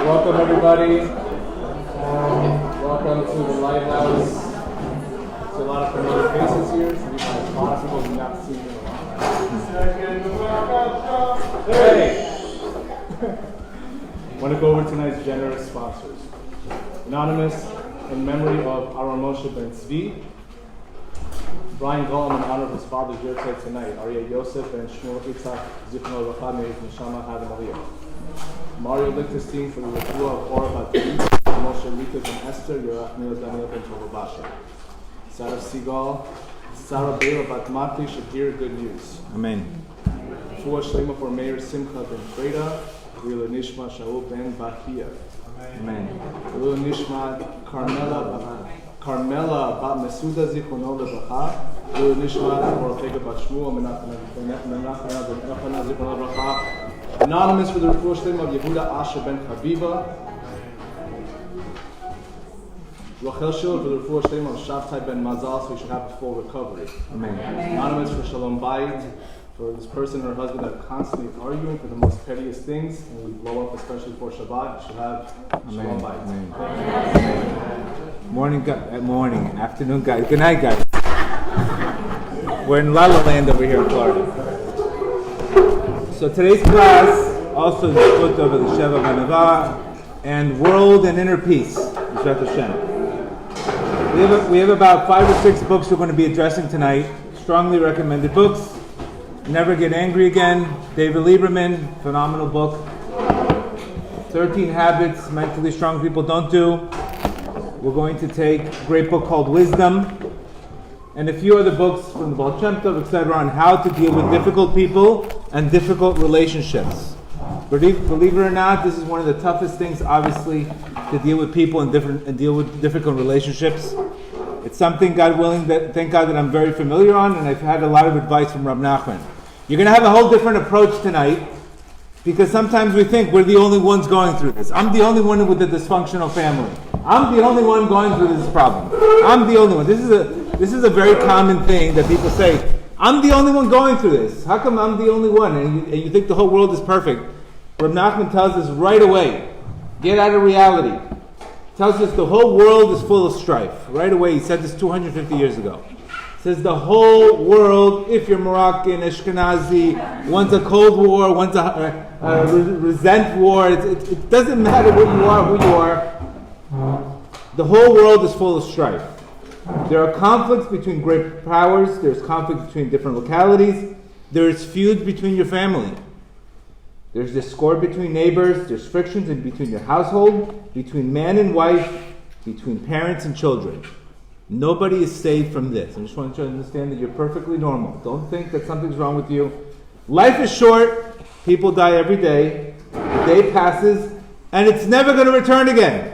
Welcome everybody. Welcome to the Lighthouse. There's a lot of familiar faces here. So we have a lot of people we've not seen in a while. Hey! I want to go over tonight's generous sponsors. Anonymous, in memory of Aaron Moshe Ben Tzvi. Brian Gollum, in honor of his father's yahrzeit tonight. Aryeh Yosef and Shmuel Yitzhak Zichrono Livracha, may his neshama have an aliyah. Mario Lichtenstein for the refuah of Ora Bat Moshe Rita and Esther, Yerachmiel Daniel Ben Tolobasha. Sarah Seagal, Sarah Bela Bat Mati should hear good news. Amen. Refuah Shlema for Mayor Simcha Ben Freda, Rila Nishma Shaul Ben Bahia. Amen. Rila Nishma Carmela Bat Mesuda Zichrono Livracha, Rila Nishma Ortega Bat Shmuel Menachem Zichrono Livracha. Anonymous for the refuah shlema of Yehuda Asher Ben Chaviva. Rachel Schiller for the refuah shlema of Shavtai Ben Mazal, so he should have a full recovery. Amen. Anonymous for Shalom Bayit, for this person and her husband that are constantly arguing for the most pettiest things, and we blow up especially for Shabbat. You should have Shalom Bayit. Morning, afternoon, guys. Good night, guys. We're in La La Land over here in Florida. So today's class also is put over the Sheva Vanava and World and Inner Peace. We have about 5 or 6 books we're going to be addressing tonight. Strongly recommended books. Never Get Angry Again, David Lieberman, phenomenal book. 13 Habits Mentally Strong People Don't Do. We're going to take a great book called Wisdom, and a few other books from the Baal Shem Tov, etc., on how to deal with difficult people and difficult relationships. Believe it or not, this is one of the toughest things, obviously, to deal with people and deal with difficult relationships. It's something, God willing, that thank God that I'm very familiar on, and I've had a lot of advice from Rab Nachman. You're going to have a whole different approach tonight, because sometimes we think we're the only ones going through this. I'm the only one with a dysfunctional family. I'm the only one going through this problem. I'm the only one. This is a very common thing that people say. I'm the only one going through this. How come I'm the only one? And you think the whole world is perfect. Rab Nachman tells us right away, get out of reality. Tells us the whole world is full of strife. Right away, he said this 250 years ago. Says the whole world, if you're Moroccan, Ashkenazi, one's a Cold War, one's a resent war. It doesn't matter what you are, who you are. The whole world is full of strife. There are conflicts between great powers. There's conflicts between different localities. There's feuds between your family. There's discord between neighbors. There's frictions between your household, between man and wife, between parents and children. Nobody is saved from this. I just want you to understand that you're perfectly normal. Don't think that something's wrong with you. Life is short. People die every day. The day passes, and it's never going to return again.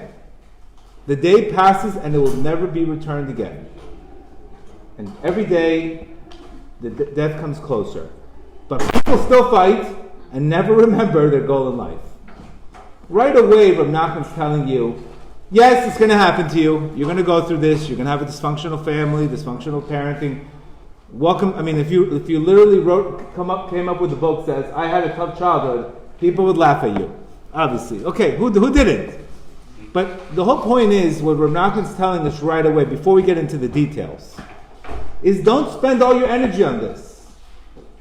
The day passes, and it will never be returned again. And every day, the death comes closer. But people still fight and never remember their goal in life. Right away, Rab Nachman's telling you, yes, it's going to happen to you. You're going to go through this. You're going to have a dysfunctional family, dysfunctional parenting. Welcome. I mean, if you literally came up with a book that says, I had a tough childhood, people would laugh at you. Obviously. Okay, who didn't? But the whole point is, what Rab Nachman's telling us right away, before we get into the details, is don't spend all your energy on this.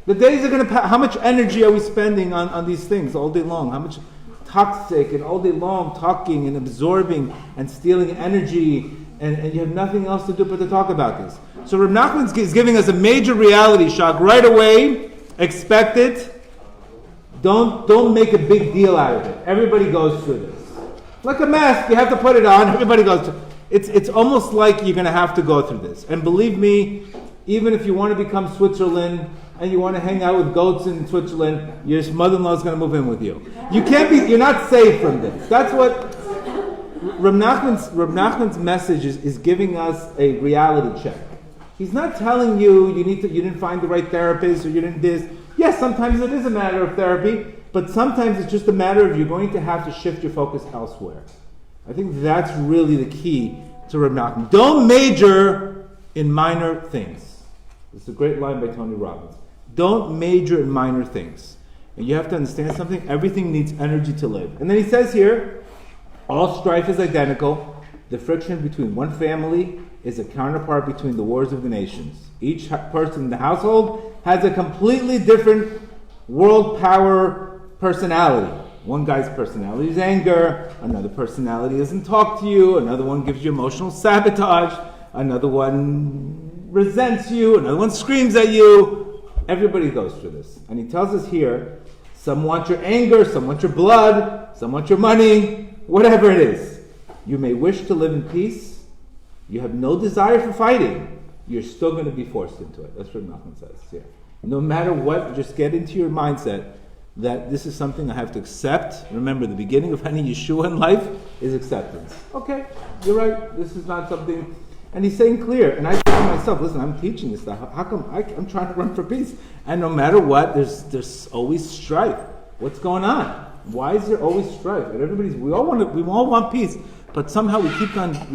The days are going to pass. How much energy are we spending on these things all day long? How much toxic and all day long talking and absorbing and stealing energy, and you have nothing else to do but to talk about this. So Rab Nachman is giving us a major reality shock right away. Expect it. Don't make a big deal out of it. Everybody goes through this. Like a mask, you have to put it on. Everybody goes through. It's almost like you're going to have to go through this. And believe me, even if you want to become Switzerland and you want to hang out with goats in Switzerland, your mother-in-law is going to move in with you. You're not safe from this. That's what Rab Nachman's message is giving us a reality check. He's not telling you you didn't find the right therapist or you didn't this. Yes, sometimes it is a matter of therapy, but sometimes it's just a matter of you're going to have to shift your focus elsewhere. I think that's really the key to Rab Nachman. Don't major in minor things. This is a great line by Tony Robbins. Don't major in minor things. And you have to understand something. Everything needs energy to live. And then he says here, All strife is identical. The friction between one family is a counterpart between the wars of the nations. Each person in the household has a completely different world power personality. One guy's personality is anger, another personality doesn't talk to you, another one gives you emotional sabotage, another one resents you, another one screams at you. Everybody goes through this. And he tells us here, some want your anger, some want your blood, some want your money, whatever it is. You may wish to live in peace. You have no desire for fighting. You're still going to be forced into it. That's what Nachman says here. No matter what, just get into your mindset that this is something I have to accept. Remember, the beginning of any Yeshua in life is acceptance. Okay, you're right. This is not something... And he's saying clear. And I say to myself, listen, I'm teaching this stuff. How come I'm trying to run for peace? And no matter what, there's always strife. What's going on? Why is there always strife? And we all want peace, but somehow we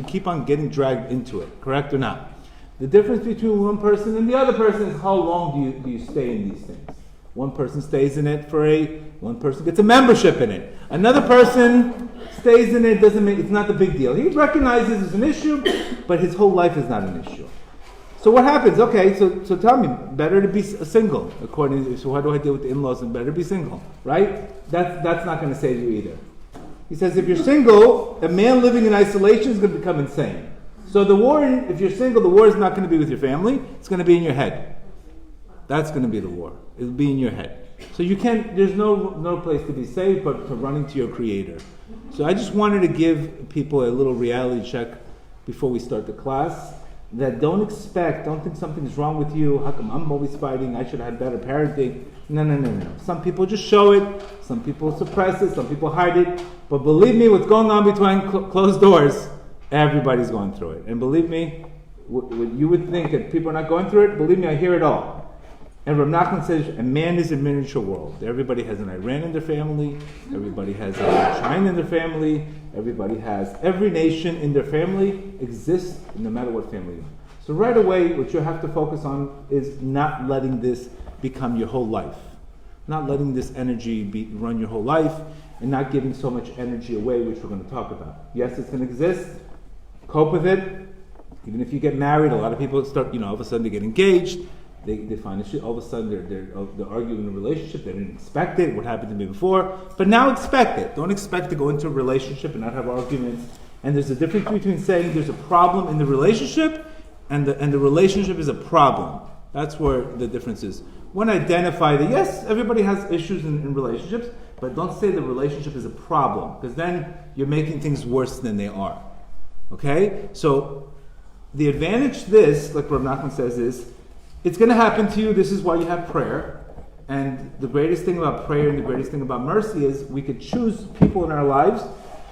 keep on getting dragged into it. Correct or not? The difference between one person and the other person is how long do you stay in these things. One person stays in it one person gets a membership in it. Another person stays in it, it's not the big deal. He recognizes it's an issue, but his whole life is not an issue. So what happens? Okay, so tell me, better to be single, so how do I deal with the in-laws? And better to be single, right? That's not going to save you either. He says if you're single, a man living in isolation is going to become insane. So if you're single, the war is not going to be with your family, it's going to be in your head. That's going to be the war. It'll be in your head. So there's no place to be safe but to running to your Creator. So I just wanted to give people a little reality check before we start the class, that don't think something's wrong with you. How come I'm always fighting? I should have had better parenting. No. Some people just show it, some people suppress it, some people hide it. But believe me, what's going on behind closed doors, everybody's going through it. And believe me, what you would think that people are not going through it, believe me, I hear it all. And Rav Nachman says, a man is a miniature world. Everybody has an Iran in their family. Everybody has a China in their family. Every nation in their family exists no matter what family you're in. So right away, what you have to focus on is not letting this become your whole life. Not letting this energy run your whole life, and not giving so much energy away, which we're going to talk about. Yes, it's going to exist. Cope with it. Even if you get married, a lot of people start, all of a sudden they get engaged. They find this shit. All of a sudden they're arguing in a relationship. They didn't expect it. What happened to me before? But now expect it. Don't expect to go into a relationship and not have arguments. And there's a difference between saying there's a problem in the relationship and the relationship is a problem. That's where the difference is. When identify that yes, everybody has issues in relationships, but don't say the relationship is a problem, because then you're making things worse than they are. Okay? So the advantage to this, like Rav Nachman says, is it's going to happen to you. This is why you have prayer. And the greatest thing about prayer and the greatest thing about mercy is we could choose people in our lives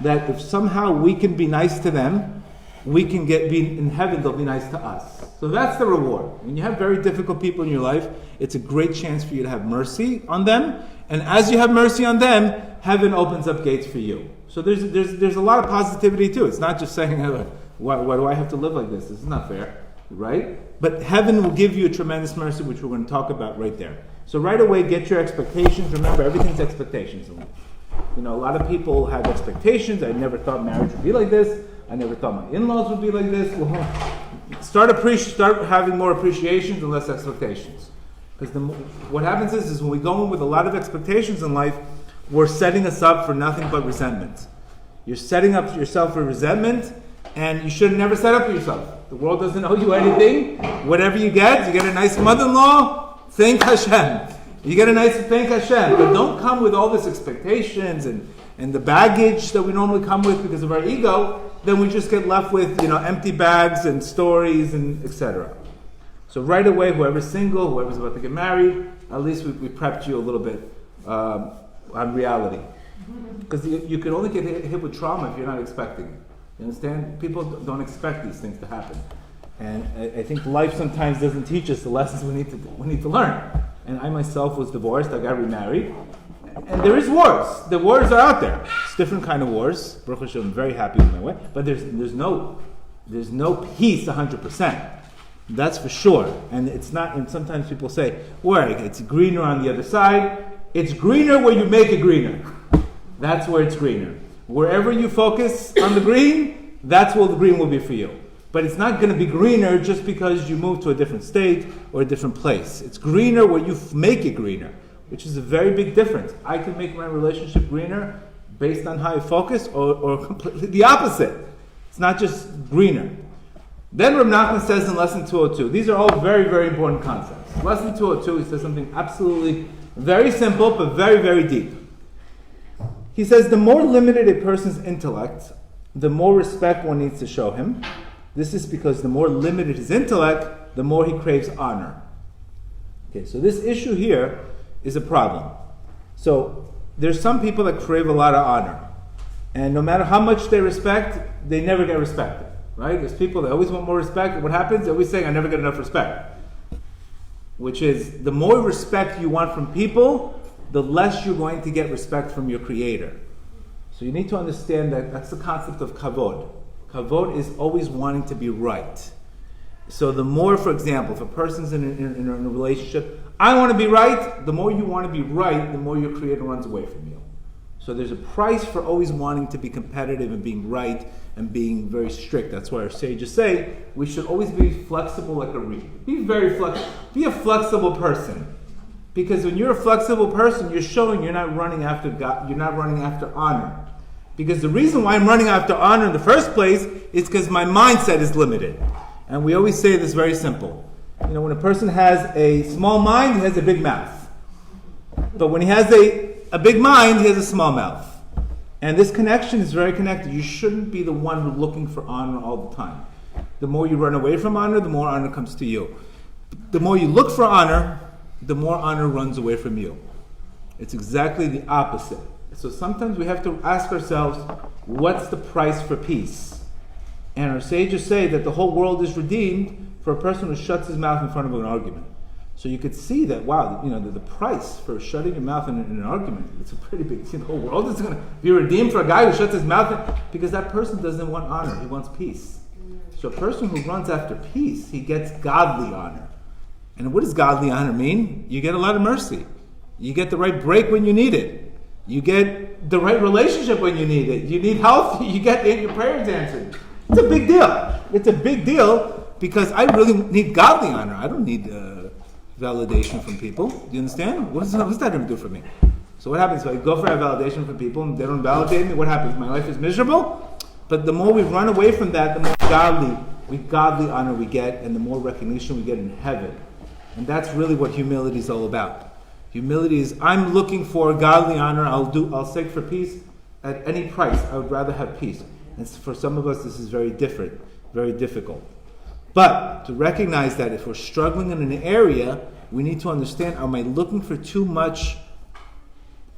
that if somehow we can be nice to them, we can be in heaven, they'll be nice to us. So that's the reward. When you have very difficult people in your life, it's a great chance for you to have mercy on them. And as you have mercy on them, heaven opens up gates for you. So there's a lot of positivity too. It's not just saying, why do I have to live like this? This is not fair. Right? But heaven will give you a tremendous mercy, which we're going to talk about right there. So right away, get your expectations. Remember, everything's expectations. A lot of people have expectations. I never thought marriage would be like this. I never thought my in-laws would be like this. Well, start having more appreciations and less expectations. Because what happens is when we go in with a lot of expectations in life, we're setting us up for nothing but resentment. You're setting up yourself for resentment, and you should have never set up for yourself. The world doesn't owe you anything. Whatever you get a nice mother-in-law, thank Hashem. Thank Hashem. But don't come with all these expectations and the baggage that we normally come with because of our ego. Then we just get left with, empty bags and stories and etc. So right away, whoever's single, whoever's about to get married, at least we prepped you a little bit on reality. Because you can only get hit with trauma if you're not expecting it. You understand? People don't expect these things to happen. And I think life sometimes doesn't teach us the lessons we need to learn. And I myself was divorced, I got remarried. And there is wars. The wars are out there. It's different kind of wars. Baruch Hashem, I'm very happy with my way. But there's no peace 100%. That's for sure. And it's not, and sometimes people say, well, it's greener on the other side. It's greener where you make it greener. That's where it's greener. Wherever you focus on the green, that's what the green will be for you. But it's not going to be greener just because you move to a different state or a different place. It's greener where you make it greener, which is a very big difference. I can make my relationship greener based on how I focus, or completely the opposite. It's not just greener. Then Reb Nachman says in Lesson 202, these are all very, very important concepts. Lesson 202, he says something absolutely very simple, but very, very deep. He says, the more limited a person's intellect, the more respect one needs to show him. This is because the more limited his intellect, the more he craves honor. Okay, so this issue here is a problem. So there's some people that crave a lot of honor. And no matter how much they respect, they never get respected. Right? There's people that always want more respect. What happens? They always say, I never get enough respect. Which is, the more respect you want from people, the less you're going to get respect from your Creator. So you need to understand that that's the concept of kavod. Kavod is always wanting to be right. So the more, for example, if a person's in a relationship, I want to be right, the more you want to be right, the more your Creator runs away from you. So there's a price for always wanting to be competitive and being right and being very strict. That's why our sages say we should always be flexible like a reed. Be very flexible. Be a flexible person. Because when you're a flexible person, you're showing you're not running after God, you're not running after honor. Because the reason why I'm running after honor in the first place is because my mindset is limited. And we always say this very simple. You know, when a person has a small mind, he has a big mouth. But when he has a big mind, he has a small mouth. And this connection is very connected. You shouldn't be the one looking for honor all the time. The more you run away from honor, the more honor comes to you. The more you look for honor, the more honor runs away from you. It's exactly the opposite. So sometimes we have to ask ourselves, what's the price for peace? And our sages say that the whole world is redeemed for a person who shuts his mouth in front of an argument. So you could see that, wow, you know, the price for shutting your mouth in an argument, it's a pretty big thing. The whole world is going to be redeemed for a guy who shuts his mouth because that person doesn't want honor, he wants peace. So a person who runs after peace, he gets godly honor. And what does godly honor mean? You get a lot of mercy. You get the right break when you need it. You get the right relationship when you need it. You need health, you get your prayers answered. It's a big deal. It's a big deal because I really need godly honor. I don't need validation from people. Do you understand? What's that going to do for me? So what happens if I go for a validation from people and they don't validate me? What happens? My life is miserable? But the more we run away from that, the more godly honor we get and the more recognition we get in heaven. And that's really what humility is all about. Humility is, I'm looking for godly honor. I'll seek for peace at any price. I would rather have peace. And for some of us, this is very different, very difficult. But to recognize that if we're struggling in an area, we need to understand, am I looking for too much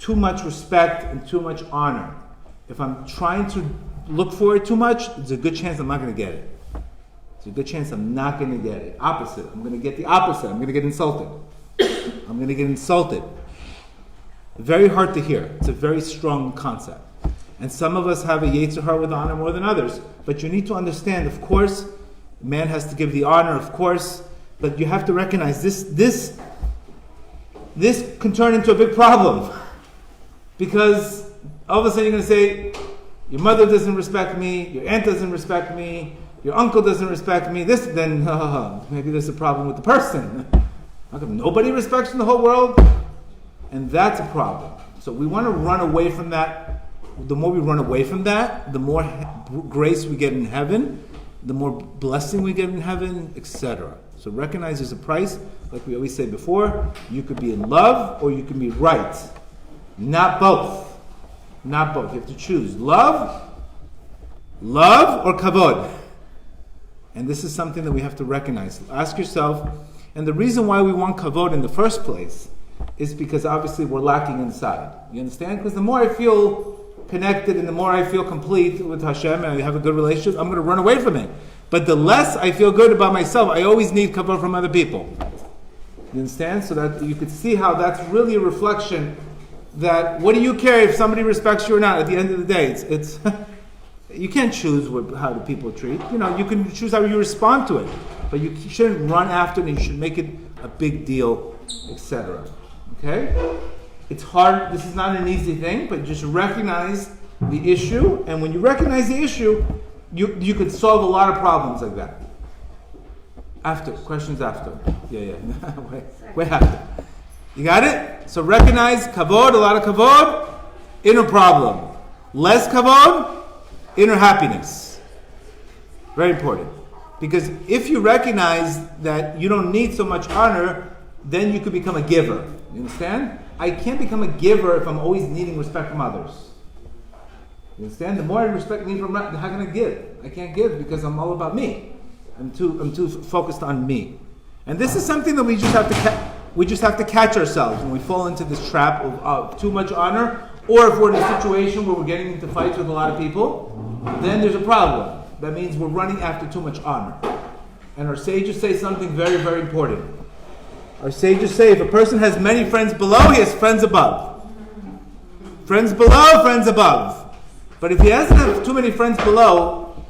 respect and too much honor? If I'm trying to look for it too much, there's a good chance I'm not going to get it. There's a good chance I'm not going to get it. Opposite. I'm going to get the opposite. I'm going to get insulted. I'm going to get insulted. Very hard to hear. It's a very strong concept. And some of us have a yetzer hara with honor more than others. But you need to understand, of course, man has to give the honor, of course, but you have to recognize this can turn into a big problem. Because all of a sudden you're going to say, your mother doesn't respect me, your aunt doesn't respect me, your uncle doesn't respect me, then maybe there's a problem with the person. How come nobody respects in the whole world? And that's a problem. So we want to run away from that. The more we run away from that, the more grace we get in heaven, the more blessing we get in heaven, etc. So recognize there's a price. Like we always say before, you could be in love or you can be right. Not both. Not both. You have to choose. Love or kavod. And this is something that we have to recognize. Ask yourself, and the reason why we want kavod in the first place is because obviously we're lacking inside. You understand? Because the more I feel connected and the more I feel complete with Hashem and I have a good relationship, I'm going to run away from it. But the less I feel good about myself, I always need kavod from other people. You understand? So that you could see how that's really a reflection that what do you care if somebody respects you or not? At the end of the day, it's you can't choose how the people treat. You know, you can choose how you respond to it, but you shouldn't run after it and you should make it a big deal, etc. Okay? It's hard. This is not an easy thing, but just recognize the issue, and when you recognize the issue, you could solve a lot of problems like that. After, questions after. Yeah. Wait after. You got it? So recognize kavod, a lot of kavod, inner problem. Less kavod, inner happiness. Very important. Because if you recognize that you don't need so much honor, then you could become a giver. You understand? I can't become a giver if I'm always needing respect from others. You understand? The more I respect need from others, how can I give? I can't give because I'm all about me. I'm too focused on me. And this is something that we just have to catch ourselves when we fall into this trap of too much honor, or if we're in a situation where we're getting into fights with a lot of people, then there's a problem. That means we're running after too much honor. And our sages say something very, very important. Our sages say if a person has many friends below, he has friends above. Friends below, friends above. But if he doesn't have too many friends below,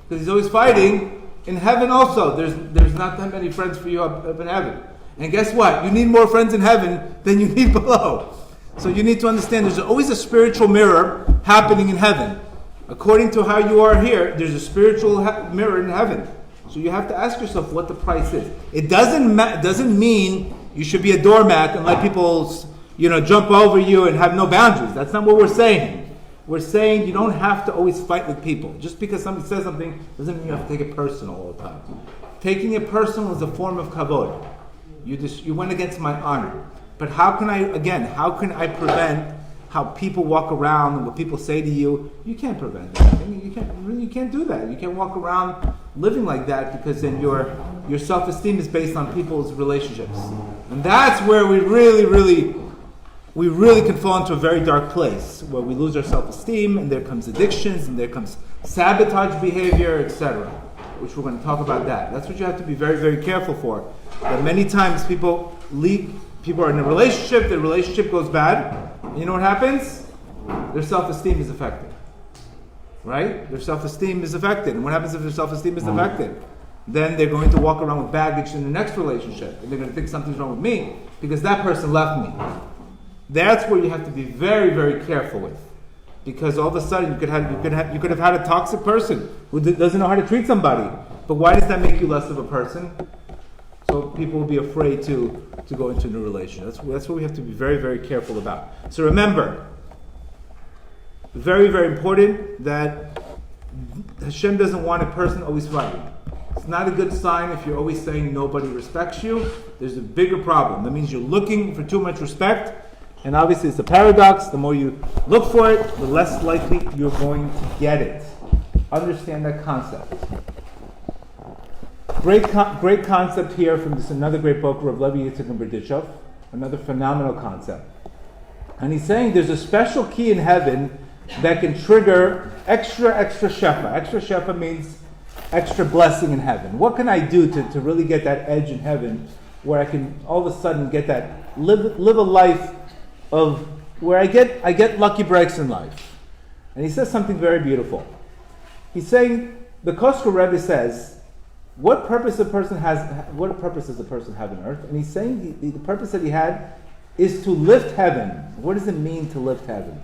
because he's always fighting, in heaven also, there's not that many friends for you up in heaven. And guess what? You need more friends in heaven than you need below. So you need to understand there's always a spiritual mirror happening in heaven. According to how you are here, there's a spiritual mirror in heaven. So you have to ask yourself what the price is. It doesn't mean you should be a doormat and let people, jump over you and have no boundaries. That's not what we're saying. We're saying you don't have to always fight with people. Just because somebody says something doesn't mean you have to take it personal all the time. Taking it personal is a form of kavod. You went against my honor. But how can I prevent how people walk around and what people say to you? You can't prevent anything. You can't do that. You can't walk around living like that, because then your self-esteem is based on people's relationships. And that's where we really can fall into a very dark place, where we lose our self-esteem, and there comes addictions, and there comes sabotage behavior, etc., which we're going to talk about that. That's what you have to be very, very careful for. That many times people are in a relationship, the relationship goes bad, and you know what happens? Their self-esteem is affected. Right? Their self-esteem is affected. And what happens if their self-esteem is affected? Then they're going to walk around with baggage in the next relationship, and they're going to think something's wrong with me because that person left me. That's where you have to be very, very careful with, because all of a sudden you could have had a toxic person who doesn't know how to treat somebody. But why does that make you less of a person? So people will be afraid to go into a new relationship. That's what we have to be very, very careful about. So remember, very, very important that Hashem doesn't want a person always fighting. It's not a good sign if you're always saying nobody respects you. There's a bigger problem. That means you're looking for too much respect. And obviously it's a paradox. The more you look for it, the less likely you're going to get it. Understand that concept. Great concept here from another great book, Rav Levi Yitzchak and Berditchev. Another phenomenal concept. And he's saying there's a special key in heaven that can trigger extra shefa. Extra shefa means extra blessing in heaven. What can I do to really get that edge in heaven where I can all of a sudden get that, live a life of where I get lucky breaks in life? And he says something very beautiful. He's saying, the Kosker Rebbe says, what purpose does a person have on earth? And he's saying the purpose that he had is to lift heaven. What does it mean to lift heaven?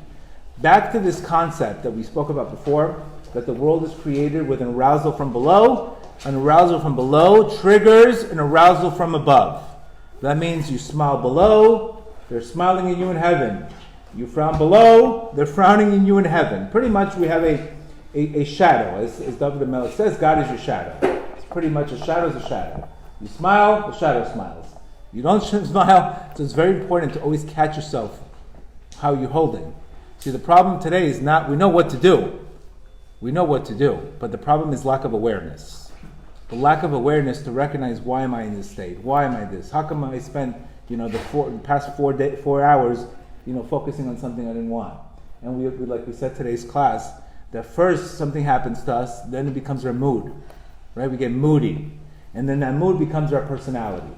Back to this concept that we spoke about before, that the world is created with an arousal from below. An arousal from below triggers an arousal from above. That means you smile below, they're smiling at you in heaven. You frown below, they're frowning at you in heaven. Pretty much we have a shadow. As David Melech says, God is your shadow. It's pretty much a shadow is a shadow. You smile, the shadow smiles. You don't smile, so it's very important to always catch yourself how you're holding. See, the problem today is not, we know what to do. We know what to do, but the problem is lack of awareness. The lack of awareness to recognize, why am I in this state? Why am I this? How come I spent, the past 4 hours, focusing on something I didn't want? And we like we said today's class, that first something happens to us, then it becomes our mood, right? We get moody, and then that mood becomes our personality,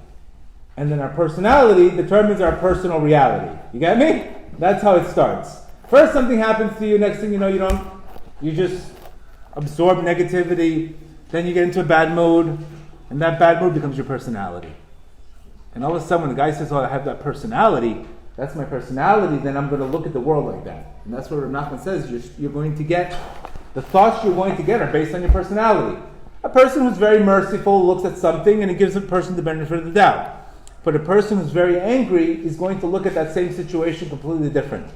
and then our personality determines our personal reality. You get me? That's how it starts. First something happens to you, next thing you know, you just absorb negativity, then you get into a bad mood, and that bad mood becomes your personality. And all of a sudden when the guy says, oh, I have that personality, that's my personality, then I'm going to look at the world like that. And that's what Rav Nachman says. You're going to get, the thoughts you're going to get are based on your personality. A person who's very merciful looks at something and it gives a person the benefit of the doubt. But a person who's very angry is going to look at that same situation completely different.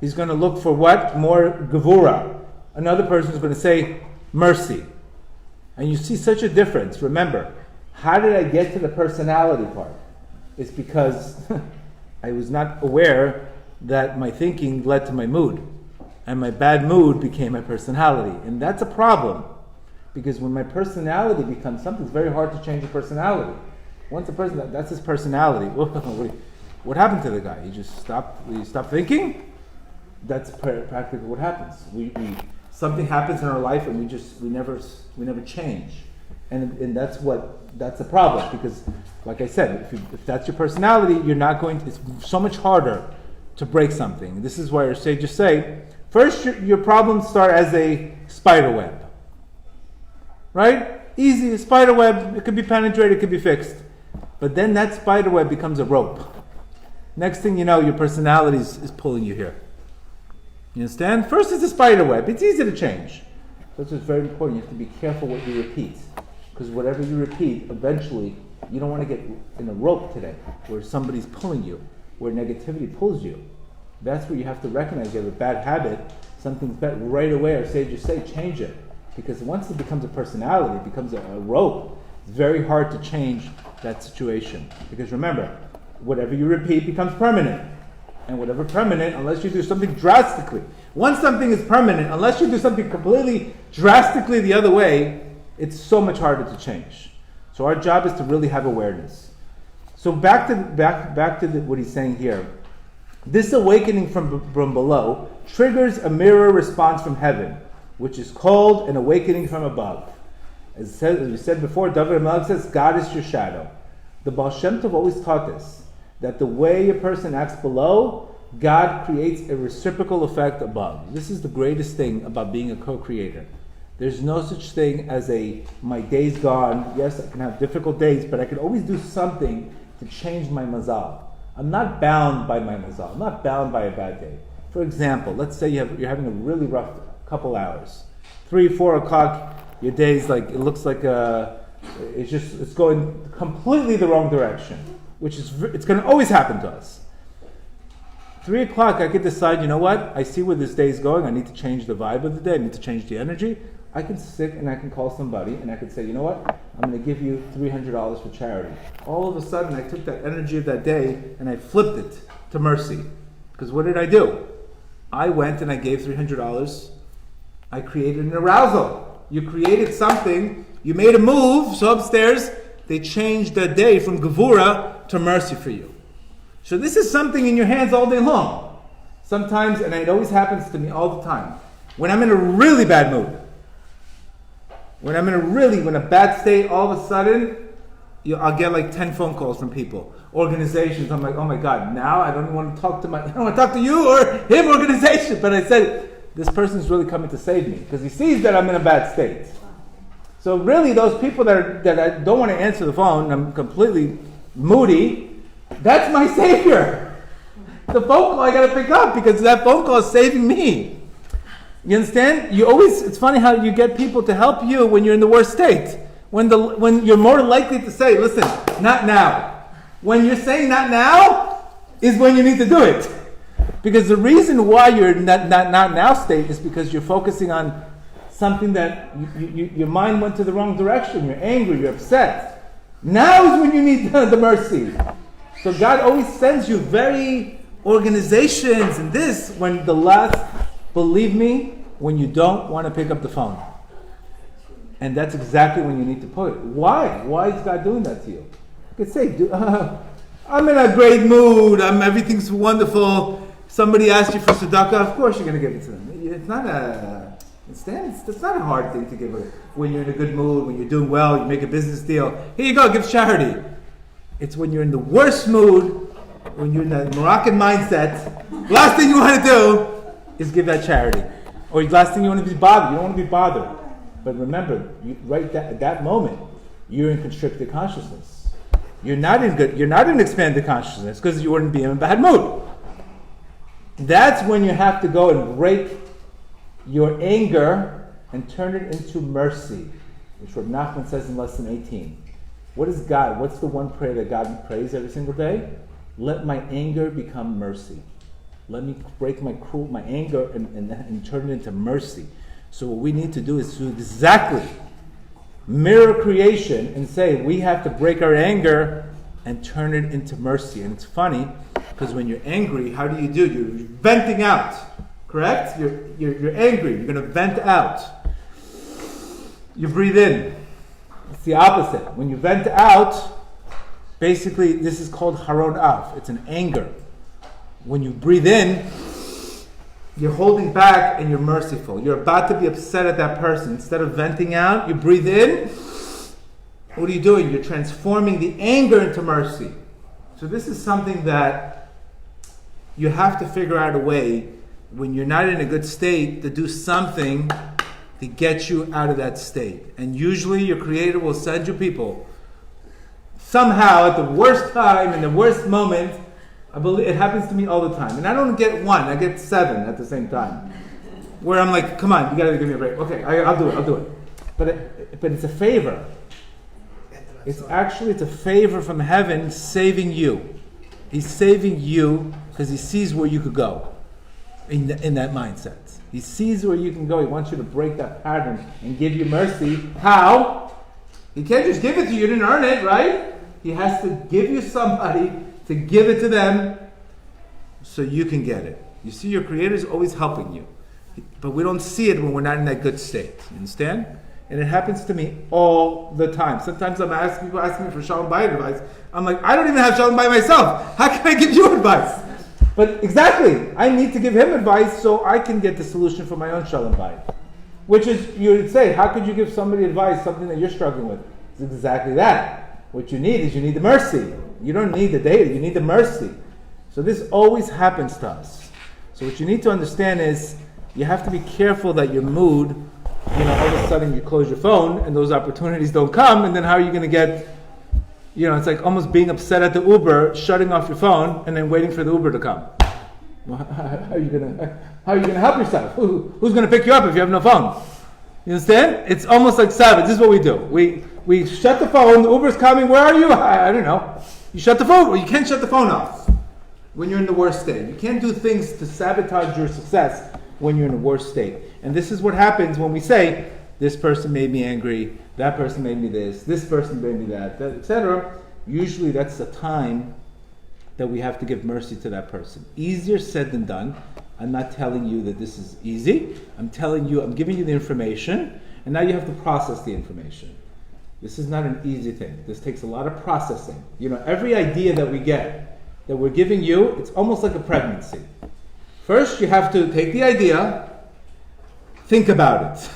He's going to look for what? More gevura. Another person is going to say mercy. And you see such a difference. Remember, how did I get to the personality part? It's because I was not aware that my thinking led to my mood. And my bad mood became my personality. And that's a problem. Because when my personality becomes something, it's very hard to change your personality. Once a person, that's his personality. What happened to the guy? He just stopped thinking? That's practically what happens. Something happens in our life and we never change. And that's a problem, because like I said, if that's your personality, you're not going to, it's so much harder to break something. This is why our sages say, first your problems start as a spider web. Right? Easy, a spider web, it could be penetrated, it could be fixed. But then that spider web becomes a rope. Next thing you know, your personality is pulling you here. You understand? First it's a spider web. It's easy to change. That's what's very important. You have to be careful what you repeat. Because whatever you repeat, eventually, you don't want to get in a rope today where somebody's pulling you, where negativity pulls you. That's where you have to recognize you have a bad habit, something's bad. Right away, our sages say, change it. Because once it becomes a personality, it becomes a rope, it's very hard to change that situation. Because remember, whatever you repeat becomes permanent. And whatever permanent, unless you do something drastically. Once something is permanent, unless you do something completely drastically the other way, it's so much harder to change. So our job is to really have awareness. So back to what he's saying here. This awakening from below triggers a mirror response from heaven, which is called an awakening from above. As we said before, David Melech says, God is your shadow. The Baal Shem Tov always taught this, that the way a person acts below, God creates a reciprocal effect above. This is the greatest thing about being a co-creator. There's no such thing as my day's gone. Yes, I can have difficult days, but I can always do something to change my mazal. I'm not bound by my mazal. I'm not bound by a bad day. For example, let's say you're having a really rough couple hours. 3, 4 o'clock, your day's like, it looks like it's going completely the wrong direction. It's going to always happen to us. 3 o'clock, I could decide, you know what? I see where this day is going. I need to change the vibe of the day. I need to change the energy. I can sit and I can call somebody and I can say, you know what? I'm going to give you $300 for charity. All of a sudden, I took that energy of that day and I flipped it to mercy. Because what did I do? I went and I gave $300. I created an arousal. You created something. You made a move. So upstairs, they changed the day from Gevura to mercy for you. So this is something in your hands all day long. Sometimes, and it always happens to me all the time, when I'm in a really bad mood, when a bad state, all of a sudden, I'll get like 10 phone calls from people, organizations. I'm like, oh my God, now I don't want to talk to you or him, organization. But I said, this person's really coming to save me because he sees that I'm in a bad state. So really, those people that I don't want to answer the phone, I'm completely moody, that's my savior. The phone call I got to pick up because that phone call is saving me. You understand? It's funny how you get people to help you when you're in the worst state. When you're more likely to say, listen, not now. When you're saying not now is when you need to do it. Because the reason why you're in that not now state is because you're focusing on something that your mind went to the wrong direction. You're angry, you're upset. Now is when you need the mercy. So God always sends you very organizations and this when the last, believe me, when you don't want to pick up the phone. And that's exactly when you need to put it. Why? Why is God doing that to you? You could say, I'm in a great mood. Everything's wonderful. Somebody asked you for tzedakah. Of course you're going to give it to them. It's not a hard thing to give it. When you're in a good mood, when you're doing well, you make a business deal. Here you go, give charity. It's when you're in the worst mood, when you're in that Moroccan mindset, last thing you want to do is give that charity. Or the last thing you want to be bothered. You don't want to be bothered. But remember, at that moment, you're in constricted consciousness. You're not in expanded consciousness because you wouldn't be in a bad mood. That's when you have to go and break your anger and turn it into mercy, which Reb Nachman says in lesson 18. What is God? What's the one prayer that God prays every single day? Let my anger become mercy. Let me break my anger and turn it into mercy. So what we need to do is to exactly mirror creation and say we have to break our anger and turn it into mercy. And it's funny because when you're angry, how do? You're venting out, correct? You're angry. You're going to vent out. You breathe in. It's the opposite. When you vent out, basically this is called haron av. It's an anger. When you breathe in, you're holding back and you're merciful. You're about to be upset at that person. Instead of venting out, you breathe in. What are you doing? You're transforming the anger into mercy. So this is something that you have to figure out a way when you're not in a good state to do something to get you out of that state. And usually your Creator will send you people somehow at the worst time, in the worst moment. I believe it happens to me all the time. And I don't get one, I get 7 at the same time. Where I'm like, come on, you gotta give me a break. Okay, I'll do it. But it's a favor. It's a favor from heaven saving you. He's saving you because he sees where you could go in that mindset. He sees where you can go. He wants you to break that pattern and give you mercy. How? He can't just give it to you. You didn't earn it, right? He has to give you somebody to give it to them so you can get it. You see, your Creator is always helping you. But we don't see it when we're not in that good state. You understand? And it happens to me all the time. Sometimes people ask me for Shalom Bayit advice. I'm like, I don't even have Shalom Bayit myself. How can I give you advice? But exactly, I need to give him advice so I can get the solution for my own Shalom Bayit. Which is, you would say, how could you give somebody advice, something that you're struggling with? It's exactly that. What you need is you need the mercy. You don't need the data, you need the mercy. So this always happens to us. So what you need to understand is, you have to be careful that your mood, all of a sudden you close your phone and those opportunities don't come, and then how are you going to get, it's like almost being upset at the Uber, shutting off your phone, and then waiting for the Uber to come. How are you going to help yourself? Who's going to pick you up if you have no phone? You understand? It's almost like savage. This is what we do. We shut the phone, the Uber's coming, where are you? I don't know. You shut the phone, or you can't shut the phone off when you're in the worst state. You can't do things to sabotage your success when you're in the worst state. And this is what happens when we say, this person made me angry, that person made me this person made me that, etc. Usually that's the time that we have to give mercy to that person. Easier said than done. I'm not telling you that this is easy. I'm giving you the information, and now you have to process the information. This is not an easy thing. This takes a lot of processing. Every idea that we get, that we're giving you, it's almost like a pregnancy. First, you have to take the idea, think about it.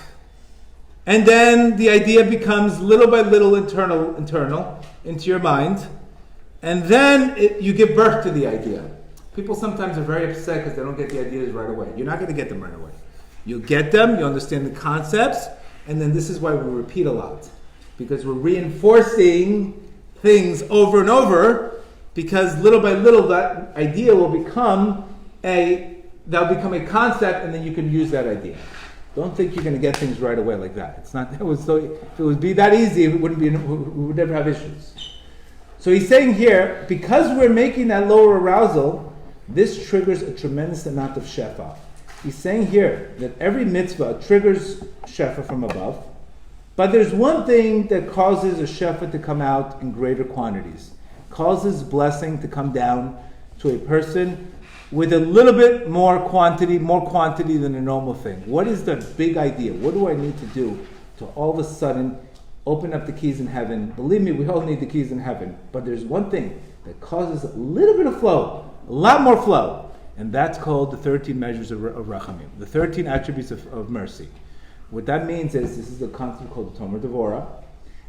And then the idea becomes little by little internal into your mind. And then you give birth to the idea. People sometimes are very upset because they don't get the ideas right away. You're not going to get them right away. You get them, you understand the concepts, and then this is why we repeat a lot. Because we're reinforcing things over and over, because little by little that idea will become a concept, and then you can use that idea. Don't think you're going to get things right away like that. It's not. If it would be that easy, we would never have issues. So he's saying here, because we're making that lower arousal, this triggers a tremendous amount of shefa. He's saying here that every mitzvah triggers shefa from above, but there's one thing that causes a shefa to come out in greater quantities, causes blessing to come down to a person with a little bit more quantity than a normal thing. What is the big idea? What do I need to do to all of a sudden open up the keys in heaven? Believe me, we all need the keys in heaven. But there's one thing that causes a little bit of flow, a lot more flow. And that's called the 13 measures of Rachamim, the 13 attributes of mercy. What that means is, this is a concept called the Tomer Devorah.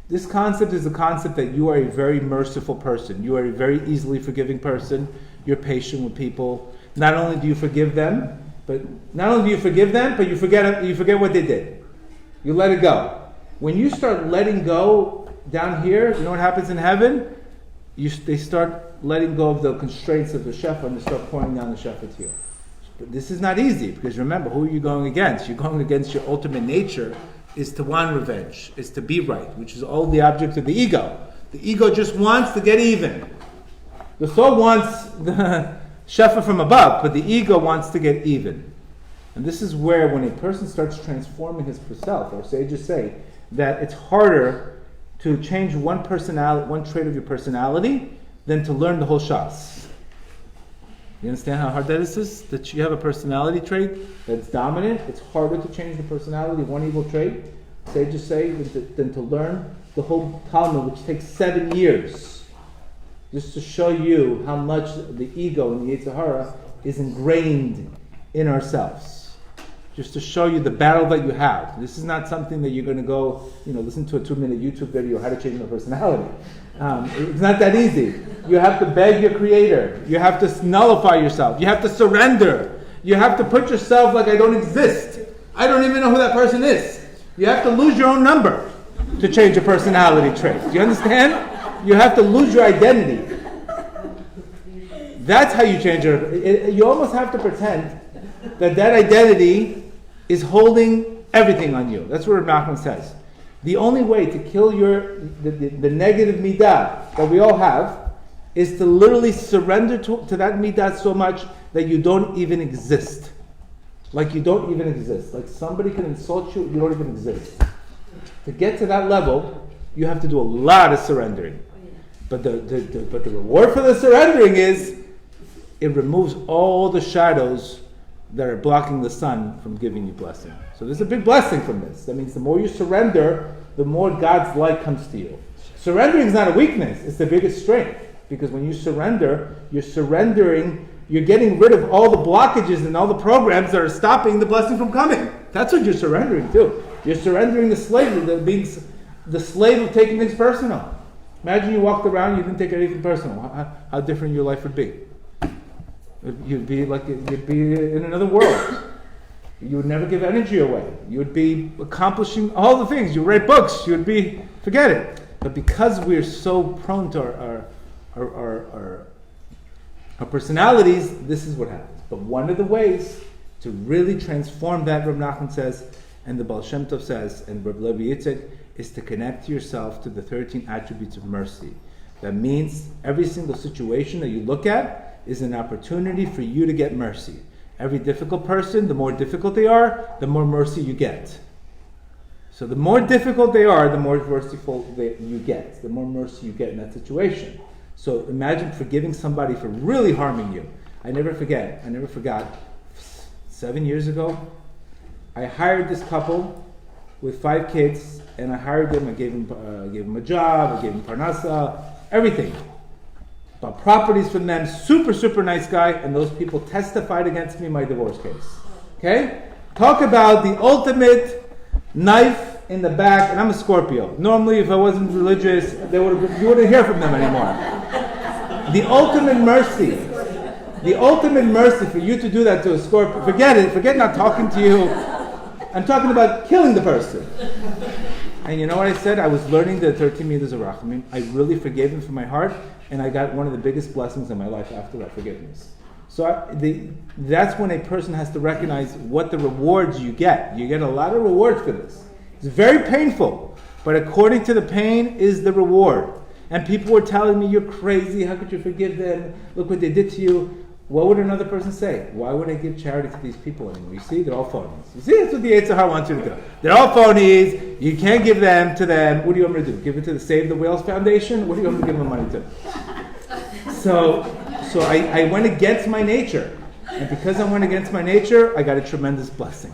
This concept is a concept that you are a very merciful person. You are a very easily forgiving person. You're patient with people. Not only do you forgive them, but you forget what they did. You let it go. When you start letting go down here, you know what happens in heaven? They start letting go of the constraints of the shefa, and they start pouring down the shefa to you. But this is not easy, because remember, who are you going against? You're going against your ultimate nature, is to want revenge, is to be right, which is all the object of the ego. The ego just wants to get even. The soul wants the shefa from above, but the ego wants to get even. And this is where, when a person starts transforming his self, our sages say that it's harder to change one personality, one trait of your personality, than to learn the whole Shas. You understand how hard that is? That you have a personality trait that's dominant. It's harder to change the personality of one evil trait, sages say, than to learn the whole Talmud, which takes 7 years. Just to show you how much the ego and the Yetzer Hara is ingrained in ourselves. Just to show you the battle that you have. This is not something that you're going to go, listen to a 2-minute YouTube video, how to change your personality. It's not that easy. You have to beg your creator. You have to nullify yourself. You have to surrender. You have to put yourself like I don't exist. I don't even know who that person is. You have to lose your own number to change your personality traits. Do you understand? You have to lose your identity. That's how you change you almost have to pretend that identity is holding everything on you. That's what Rav Nachman says. The only way to kill the negative midah that we all have is to literally surrender to that midah so much that you don't even exist. Like you don't even exist. Like somebody can insult you, you don't even exist. To get to that level, you have to do a lot of surrendering. But the reward for the surrendering is it removes all the shadows that are blocking the sun from giving you blessing. So there's a big blessing from this. That means the more you surrender, the more God's light comes to you. Surrendering is not a weakness, it's the biggest strength. Because when you surrender, you're getting rid of all the blockages and all the programs that are stopping the blessing from coming. That's what you're surrendering to. You're surrendering the slavery, being the slave of taking things personal. Imagine you walked around, you didn't take anything personal. How different your life would be. You'd be in another world. You would never give energy away. You would be accomplishing all the things. You write books. You would be, forget it. But because we're so prone to our personalities, this is what happens. But one of the ways to really transform that, Rav Nachman says, and the Baal Shem Tov says, and Rav Levi Yitzchak, is to connect yourself to the 13 attributes of mercy. That means every single situation that you look at is an opportunity for you to get mercy. Every difficult person, the more difficult they are, the more mercy you get. So the more difficult they are, the more merciful you get. The more mercy you get in that situation. So imagine forgiving somebody for really harming you. I never forgot, 7 years ago, I hired this couple with 5 kids, and I hired them, I gave them a job, I gave them parnasa, everything. Bought properties from them, super, super nice guy, and those people testified against me in my divorce case. Okay? Talk about the ultimate knife in the back, and I'm a Scorpio. Normally, if I wasn't religious, you wouldn't hear from them anymore. The ultimate mercy for you to do that to a Scorpio, forget not talking to you. I'm talking about killing the person. And you know what I said? I was learning the 13 meters of Rachamim. I really forgave him from my heart, and I got one of the biggest blessings in my life after that forgiveness. So that's when a person has to recognize what the rewards you get. You get a lot of rewards for this. It's very painful, but according to the pain is the reward. And people were telling me, you're crazy, how could you forgive them? Look what they did to you. What would another person say? Why would I give charity to these people anymore? You see, they're all phonies. You see, that's what the Yetzer Hara wants you to do. They're all phonies. You can't give them to them. What do you want me to do? Give it to the Save the Whales Foundation? What do you want me to give them money to? So I went against my nature. And because I went against my nature, I got a tremendous blessing.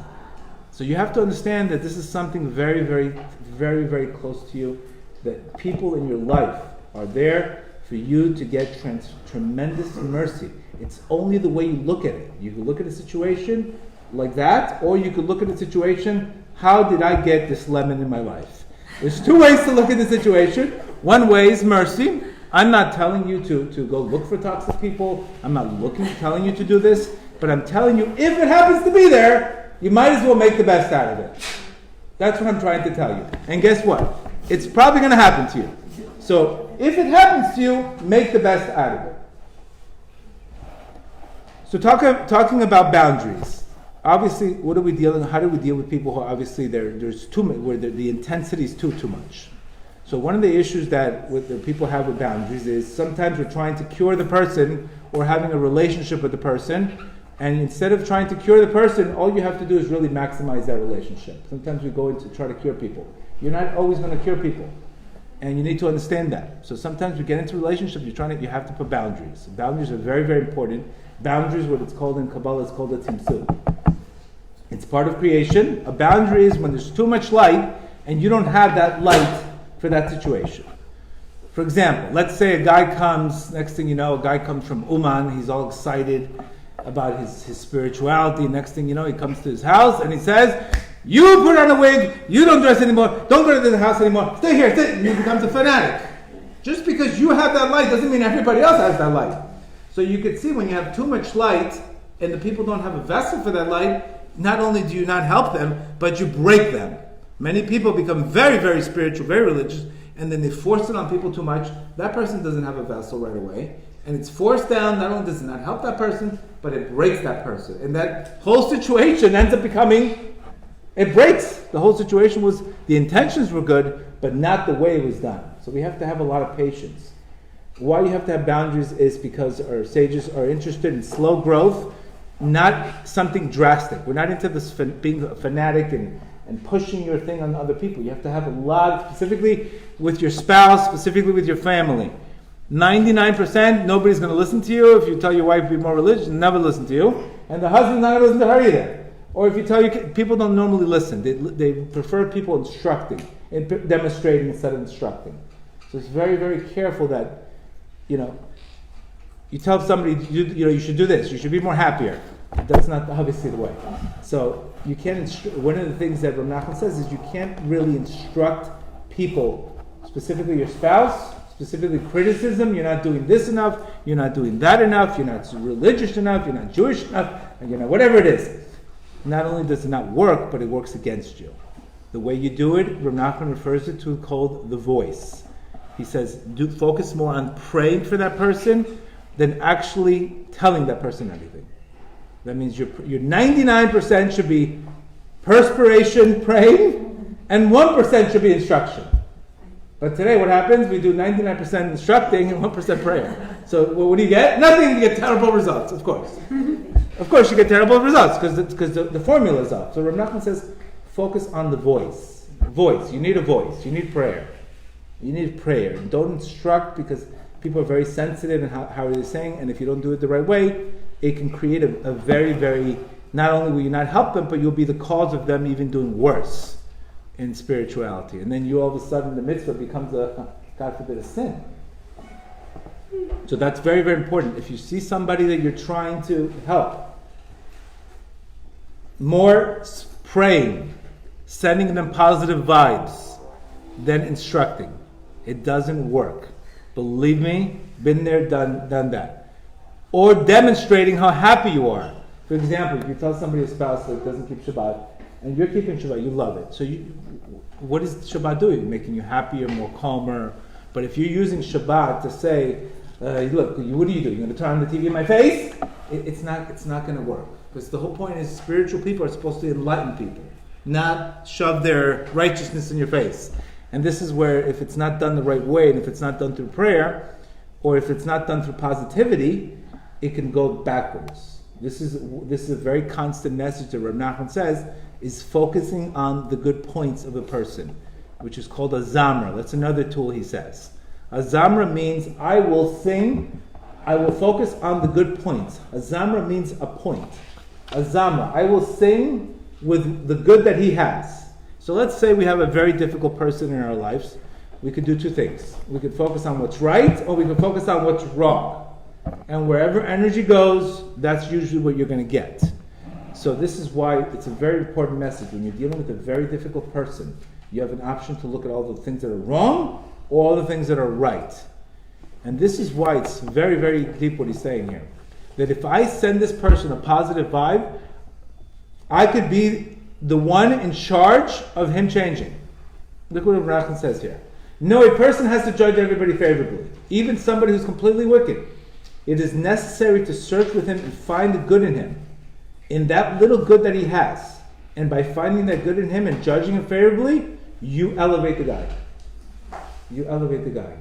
So you have to understand that this is something very, very, very, very close to you. That people in your life are there for you to get tremendous mercy. It's only the way you look at it. You can look at a situation like that, or you could look at a situation, how did I get this lemon in my life? There's 2 ways to look at the situation. One way is mercy. I'm not telling you to go look for toxic people. I'm not telling you to do this, but I'm telling you, if it happens to be there, you might as well make the best out of it. That's what I'm trying to tell you. And guess what? It's probably going to happen to you. So if it happens to you, make the best out of it. So talking about boundaries. Obviously, how do we deal with people who obviously there's too much, where the intensity is too much? So one of the issues that the people have with boundaries is sometimes we're trying to cure the person or having a relationship with the person, and instead of trying to cure the person, all you have to do is really maximize that relationship. Sometimes we go in to try to cure people. You're not always going to cure people, and you need to understand that. So sometimes we get into relationships, you have to put boundaries. Boundaries are very, very important. Boundaries, what it's called in Kabbalah, is called a tzimtzum. It's part of creation. A boundary is when there's too much light and you don't have that light for that situation. For example, let's say a guy comes, next thing you know, a guy comes from Uman, he's all excited about his spirituality. Next thing you know, he comes to his house and he says, you put on a wig, you don't dress anymore, don't go to the house anymore, stay here, stay. And he becomes a fanatic. Just because you have that light doesn't mean everybody else has that light. So you could see when you have too much light and the people don't have a vessel for that light, not only do you not help them, but you break them. Many people become very, very spiritual, very religious, and then they force it on people too much. That person doesn't have a vessel right away. And it's forced down, not only does it not help that person, but it breaks that person. And that whole situation ends up it breaks. The whole situation the intentions were good, but not the way it was done. So we have to have a lot of patience. Why you have to have boundaries is because our sages are interested in slow growth, not something drastic. We're not into this being a fanatic and pushing your thing on other people. You have to have a lot, specifically with your spouse, specifically with your family. 99%, nobody's going to listen to you. If you tell your wife to be more religious, they'll never listen to you. And the husband's not going to listen to her either. Or if you tell people don't normally listen. They prefer people instructing and demonstrating instead of instructing. So it's very, very careful that, you tell somebody, you should do this, you should be more happier. That's not obviously the way. So you can't one of the things that Rav Nachman says is you can't really instruct people, specifically your spouse, specifically criticism. You're not doing this enough, you're not doing that enough, you're not religious enough, you're not Jewish enough, and whatever it is. Not only does it not work, but it works against you. The way you do it, Rav Nachman refers it to called the voice. He says, focus more on praying for that person than actually telling that person anything. That means your 99% should be perspiration, praying, and 1% should be instruction. But today what happens? We do 99% instructing and 1% prayer. So what do you get? Nothing. You get terrible results, of course. Of course you get terrible results because the formula is up. So Rav Nachman says, focus on the voice. Voice. You need a voice. You need prayer. You need prayer. And don't instruct because people are very sensitive in how they're saying, and if you don't do it the right way, it can create a very, very, not only will you not help them, but you'll be the cause of them even doing worse in spirituality. And then you all of a sudden, the mitzvah becomes God forbid, a sin. So that's very, very important. If you see somebody that you're trying to help, more praying, sending them positive vibes than instructing. It doesn't work. Believe me, been there, done that. Or demonstrating how happy you are. For example, if you tell somebody, a spouse that doesn't keep Shabbat, and you're keeping Shabbat, you love it. So what is Shabbat doing? Making you happier, more calmer. But if you're using Shabbat to say, look, what do? You're going to turn on the TV in my face? It's not going to work. Because the whole point is spiritual people are supposed to enlighten people, not shove their righteousness in your face. And this is where if it's not done the right way, and if it's not done through prayer, or if it's not done through positivity, it can go backwards. This is a very constant message that Rav Nachman says, is focusing on the good points of a person, which is called a zamra. That's another tool he says. A zamra means I will focus on the good points. A zamra means a point. A zamra, I will sing with the good that he has. So let's say we have a very difficult person in our lives. We could do two things. We could focus on what's right, or we could focus on what's wrong. And wherever energy goes, that's usually what you're going to get. So this is why it's a very important message. When you're dealing with a very difficult person, you have an option to look at all the things that are wrong, or all the things that are right. And this is why it's very, very deep what he's saying here. That if I send this person a positive vibe, I could be the one in charge of him changing. Look what Rav says here. No, a person has to judge everybody favorably. Even somebody who's completely wicked. It is necessary to search with him and find the good in him, in that little good that he has. And by finding that good in him and judging him favorably, you elevate the guy. You elevate the guy.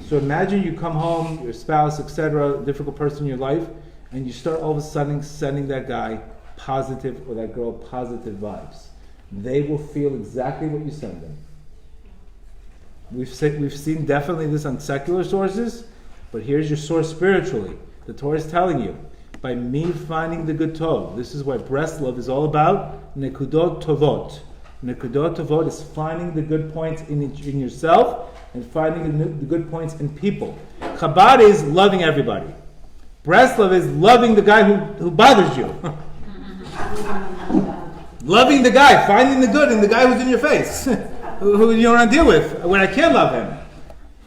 So imagine you come home, your spouse, etc., a difficult person in your life, and you start all of a sudden sending that guy positive or that girl positive vibes. They will feel exactly what you send them. We've seen definitely this on secular sources, but here's your source spiritually. The Torah is telling you, by me finding the good tov. This is what breast love is all about. Nekudot tovot. Nekudot tovot is finding the good points in yourself and finding the good points in people. Chabad is loving everybody. Breast love is loving the guy who bothers you. Loving the guy, finding the good in the guy who's in your face, who you don't want to deal with, when I can't love him.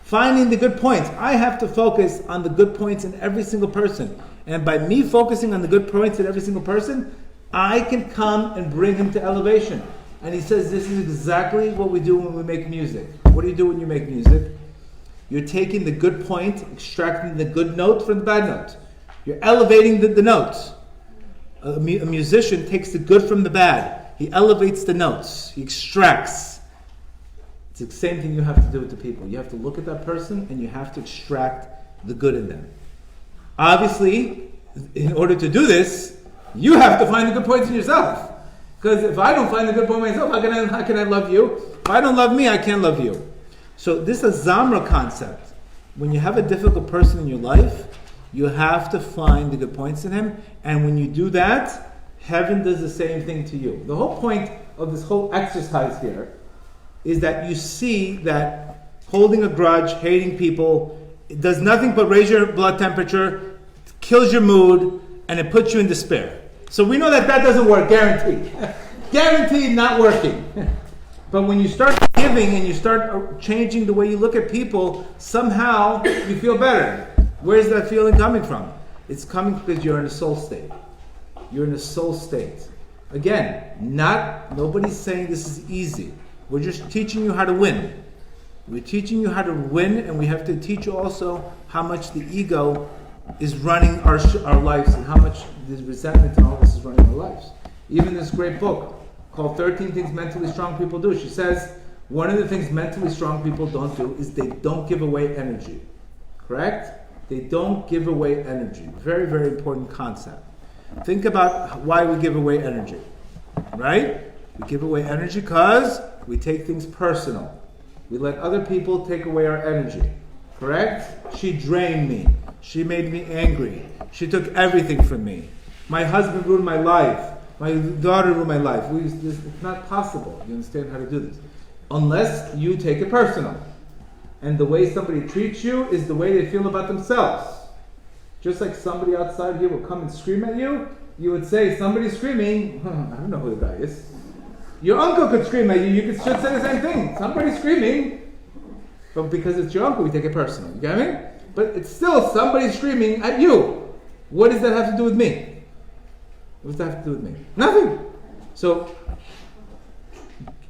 Finding the good points. I have to focus on the good points in every single person. And by me focusing on the good points in every single person, I can come and bring him to elevation. And he says this is exactly what we do when we make music. What do you do when you make music? You're taking the good point, extracting the good note from the bad note. You're elevating the notes. A musician takes the good from the bad. He elevates the notes. He extracts. It's the same thing you have to do with the people. You have to look at that person and you have to extract the good in them. Obviously, in order to do this, you have to find the good points in yourself. Because if I don't find the good point in myself, how can I love you? If I don't love me, I can't love you. So this is a Zamra concept. When you have a difficult person in your life, you have to find the good points in him. And when you do that, heaven does the same thing to you. The whole point of this whole exercise here is that you see that holding a grudge, hating people, it does nothing but raise your blood temperature, kills your mood, and it puts you in despair. So we know that doesn't work, guaranteed. Guaranteed not working. But when you start giving and you start changing the way you look at people, somehow you feel better. Where's that feeling coming from? It's coming because you're in a soul state. You're in a soul state. Again, nobody's saying this is easy. We're just teaching you how to win. We're teaching you how to win, and we have to teach you also how much the ego is running our lives and how much the resentment and all this is running our lives. Even this great book called 13 Things Mentally Strong People Do. She says one of the things mentally strong people don't do is they don't give away energy. Correct? They don't give away energy. Very, very important concept. Think about why we give away energy. Right? We give away energy because we take things personal. We let other people take away our energy. Correct? She drained me. She made me angry. She took everything from me. My husband ruined my life. My daughter ruined my life. It's not possible. You understand how to do this? Unless you take it personal. And the way somebody treats you is the way they feel about themselves. Just like somebody outside here will come and scream at you, you would say, somebody's screaming, I don't know who the guy is. Your uncle could scream at you, you should say the same thing. Somebody's screaming, but because it's your uncle, we take it personal. You get me? But it's still somebody screaming at you. What does that have to do with me? What does that have to do with me? Nothing. So,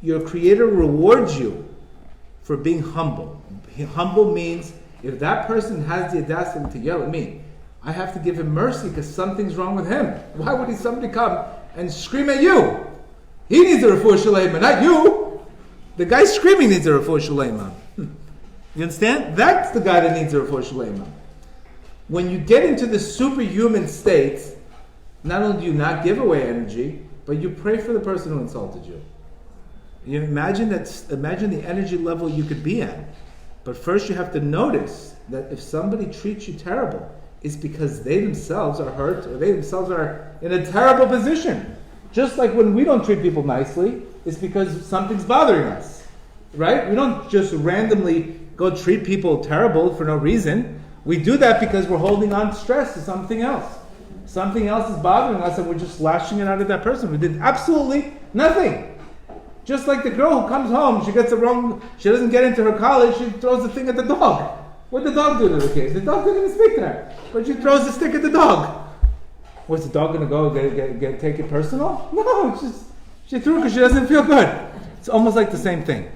your Creator rewards you for being humble. Humble means if that person has the audacity to yell at me, I have to give him mercy because something's wrong with him. Why would somebody come and scream at you? He needs a refuah shalema, not you. The guy screaming needs a refuah shalema. You understand? That's the guy that needs a refuah shalema. When you get into the superhuman state, not only do you not give away energy, but you pray for the person who insulted you. You imagine the energy level you could be at. But first you have to notice that if somebody treats you terrible, it's because they themselves are hurt or they themselves are in a terrible position. Just like when we don't treat people nicely, it's because something's bothering us. Right? We don't just randomly go treat people terrible for no reason. We do that because we're holding on to stress to something else. Something else is bothering us and we're just lashing it out at that person. We did absolutely nothing. Just like the girl who comes home, she doesn't get into her college, she throws the thing at the dog. What did the dog do to the kid? The dog didn't even speak to her, but she throws the stick at the dog. Was the dog going to go take it personal? No, she threw it because she doesn't feel good. It's almost like the same thing.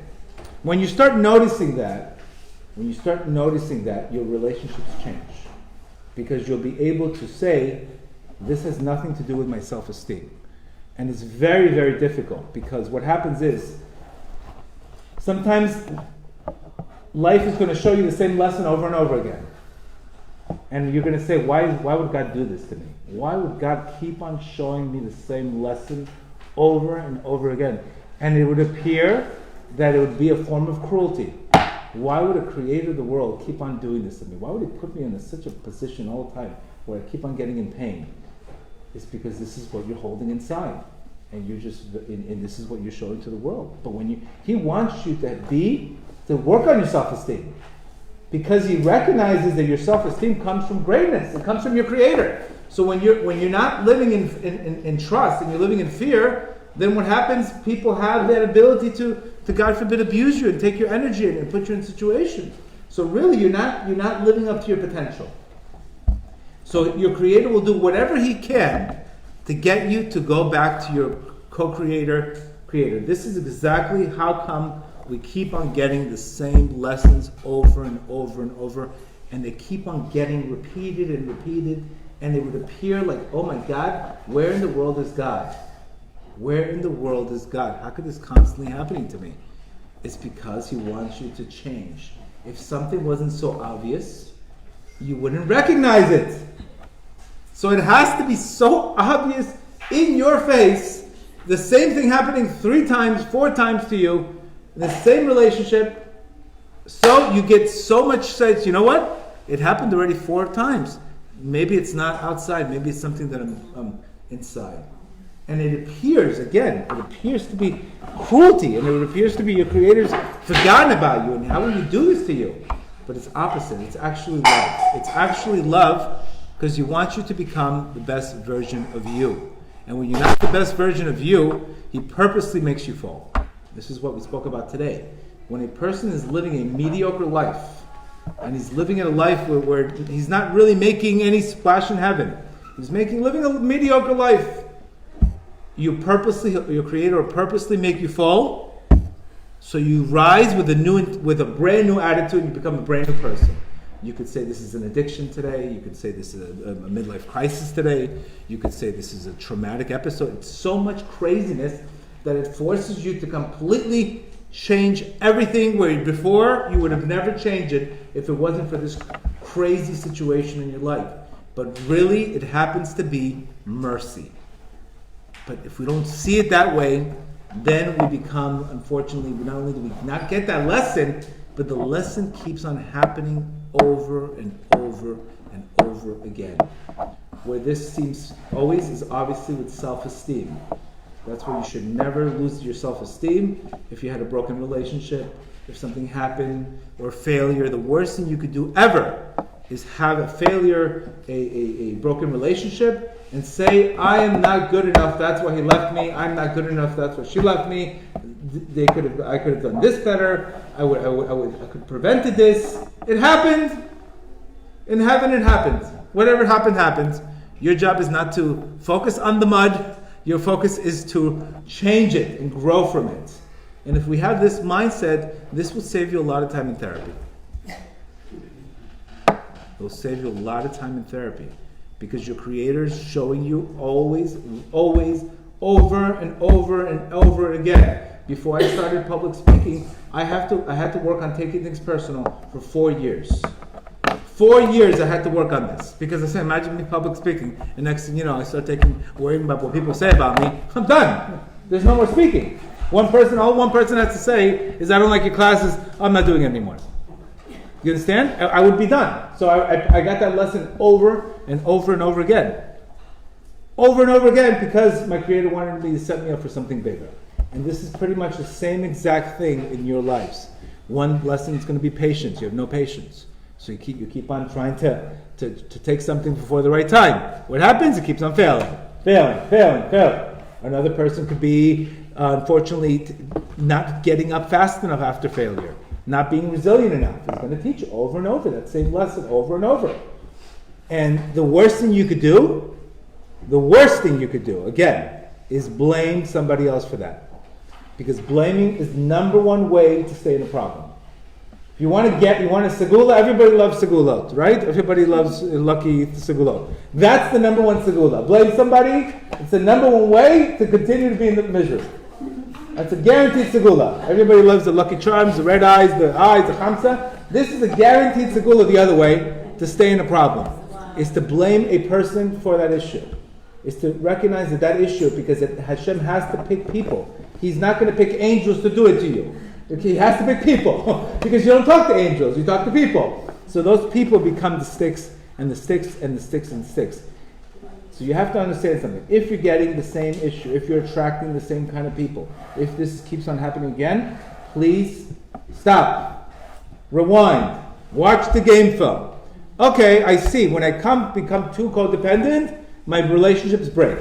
When you start noticing that, your relationships change. because you'll be able to say, this has nothing to do with my self-esteem. And it's very, very difficult, because what happens is, sometimes life is going to show you the same lesson over and over again. And you're going to say, why would God do this to me? Why would God keep on showing me the same lesson over and over again? And it would appear that it would be a form of cruelty. Why would a creator of the world keep on doing this to me? Why would he put me in such a position all the time where I keep on getting in pain? It's because this is what you're holding inside. And and this is what you're showing to the world. But he wants you to work on your self-esteem. Because he recognizes that your self-esteem comes from greatness. It comes from your creator. So when you're not living in trust and you're living in fear, then what happens? People have that ability to God forbid, abuse you and take your energy and put you in situations. So really, you're not living up to your potential. So your creator will do whatever he can to get you to go back to your co-creator, creator. This is exactly how come we keep on getting the same lessons over and over and over, and they keep on getting repeated and repeated, and it would appear like, oh my God, where in the world is God? Where in the world is God? How could this constantly happening to me? It's because he wants you to change. If something wasn't so obvious, you wouldn't recognize it. So it has to be so obvious in your face, the same thing happening 3 times, 4 times to you, in the same relationship, so you get so much sense, you know what? It happened already 4 times. Maybe it's not outside, maybe it's something that I'm inside. And it appears to be cruelty, and it appears to be your creator's forgotten about you, and how will you do this to you? But it's opposite. It's actually love. It's actually love because he wants you to become the best version of you. And when you're not the best version of you, he purposely makes you fall. This is what we spoke about today. When a person is living a mediocre life, and he's living in a life where he's not really making any splash in heaven, he's living a mediocre life, your creator will purposely make you fall, so you rise with a brand new attitude, and you become a brand new person. You could say this is an addiction today. You could say this is a midlife crisis today. You could say this is a traumatic episode. It's so much craziness that it forces you to completely change everything where before you would have never changed it if it wasn't for this crazy situation in your life. But really, it happens to be mercy. But if we don't see it that way, then we become, unfortunately, not only do we not get that lesson, but the lesson keeps on happening over and over and over again. Where this seems always is obviously with self-esteem. That's where you should never lose your self-esteem. If you had a broken relationship, if something happened, or failure, the worst thing you could do ever is have a failure, a broken relationship, and say, I am not good enough, that's why he left me. I'm not good enough, that's why she left me. I could have done this better. I could have prevented this. It happened. In heaven, it happens. Whatever happened, happens. Your job is not to focus on the mud. Your focus is to change it and grow from it. And if we have this mindset, this will save you a lot of time in therapy. It will save you a lot of time in therapy. Because your creator is showing you always, over and over and over again. Before I started public speaking, I had to work on taking things personal for 4 years. 4 years I had to work on this. Because I said, imagine me public speaking, and next thing you know, I start worrying about what people say about me. I'm done. There's no more speaking. All one person has to say is, I don't like your classes, I'm not doing it anymore. You understand? I would be done. So I got that lesson over and over and over again. Over and over again, because my creator wanted me to set me up for something bigger. And this is pretty much the same exact thing in your lives. One lesson is going to be patience. You have no patience. So you keep on trying to take something before the right time. What happens? It keeps on failing. Another person could be, unfortunately, not getting up fast enough after failure. Not being resilient enough. He's going to teach you over and over that same lesson over and over. And the worst thing you could do, again, is blame somebody else for that. Because blaming is the number one way to stay in a problem. If You want a segula. Everybody loves segulot, right? Everybody loves lucky segulot. That's the number one segula. Blame somebody. It's the number one way to continue to be in the misery. That's a guaranteed segula. Everybody loves the lucky charms, the red eyes, the chamsa. This is a guaranteed segula the other way to stay in a problem. Is to blame a person for that issue. Is to recognize that issue, because Hashem has to pick people. He's not going to pick angels to do it to you. Okay, he has to pick people. Because you don't talk to angels, you talk to people. So those people become the sticks, and the sticks, and the sticks, and the sticks. So you have to understand something. If you're getting the same issue, if you're attracting the same kind of people, if this keeps on happening again, please stop. Rewind. Watch the game film. Okay, I see. When I become too codependent, my relationships break.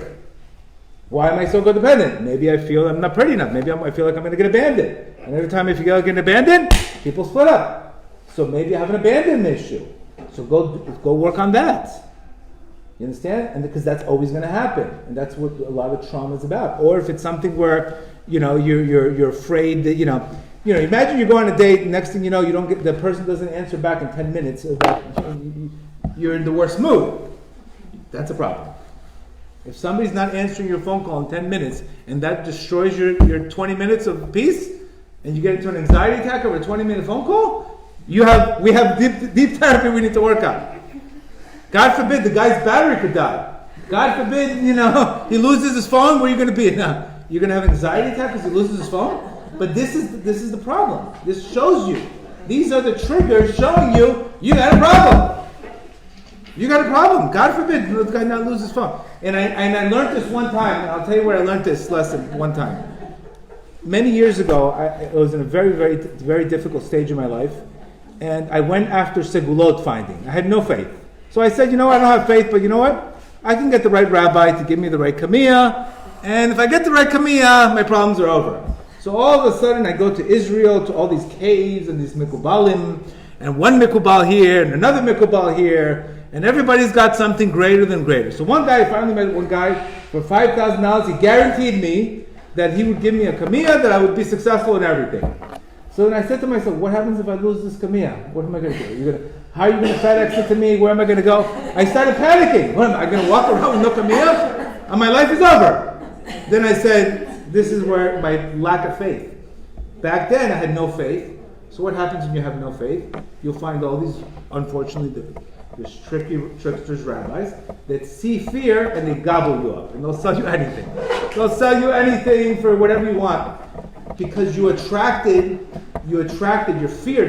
Why am I so codependent? Maybe I feel I'm not pretty enough. Maybe I feel like I'm going to get abandoned. And every time I feel like I'm getting abandoned, people split up. So maybe I have an abandonment issue. So go work on that. You understand? And because that's always going to happen, and that's what a lot of trauma is about. Or if it's something where you're afraid that imagine you go on a date, and next thing you know, the person doesn't answer back in 10 minutes. You're in the worst mood. That's a problem. If somebody's not answering your phone call in 10 minutes, and that destroys your 20 minutes of peace, and you get into an anxiety attack over a 20-minute phone call, we have deep therapy we need to work on. God forbid the guy's battery could die. God forbid, he loses his phone. Where are you going to be? Now, you're going to have an anxiety attack because he loses his phone? But this is the problem. This shows you. These are the triggers showing you got a problem. You got a problem. God forbid the guy not lose his phone. And I learned this one time. And I'll tell you where I learned this lesson one time. Many years ago, I was in a very, very, very difficult stage in my life. And I went after segulot finding. I had no faith. So I said, I don't have faith, but you know what? I can get the right rabbi to give me the right kamiyah. And if I get the right kamiyah, my problems are over. So all of a sudden, I go to Israel, to all these caves and these mikubalim, and one mikubal here, and another mikubal here, and everybody's got something greater than greater. So I finally met one guy for $5,000. He guaranteed me that he would give me a kamiyah, that I would be successful in everything. So then I said to myself, what happens if I lose this kamiyah? What am I going to do? How are you going to FedEx it to me? Where am I going to go? I started panicking. What am I going to walk around with no kamiyah? And my life is over. Then I said, this is where my lack of faith. Back then I had no faith. So what happens when you have no faith? You'll find all these, unfortunately, there's tricksters, rabbis, that see fear and they gobble you up. And they'll sell you anything. They'll sell you anything for whatever you want. Because your fear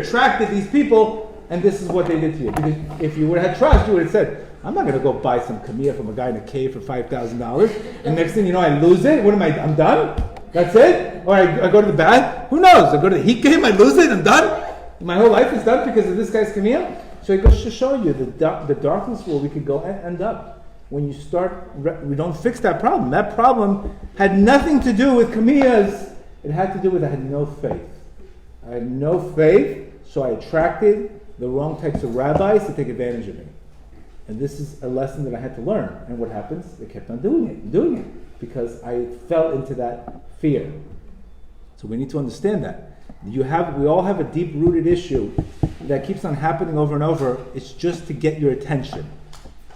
attracted these people, and this is what they did to you. Because if you would have had trust, you would have said, I'm not going to go buy some kamiyah from a guy in a cave for $5,000. And next thing you know, I lose it. What am I? I'm done? That's it? Or I go to the bad? Who knows? I go to the heat game, I lose it, I'm done? My whole life is done because of this guy's kamiyah? So it goes to show you the darkness where we could go and end up. When you we don't fix that problem. That problem had nothing to do with kamiyahs. It had to do with I had no faith. I had no faith, so I attracted the wrong types of rabbis to take advantage of me. And this is a lesson that I had to learn. And what happens? They kept on doing it, because I fell into that fear. So we need to understand that. We all have a deep-rooted issue that keeps on happening over and over. It's just to get your attention.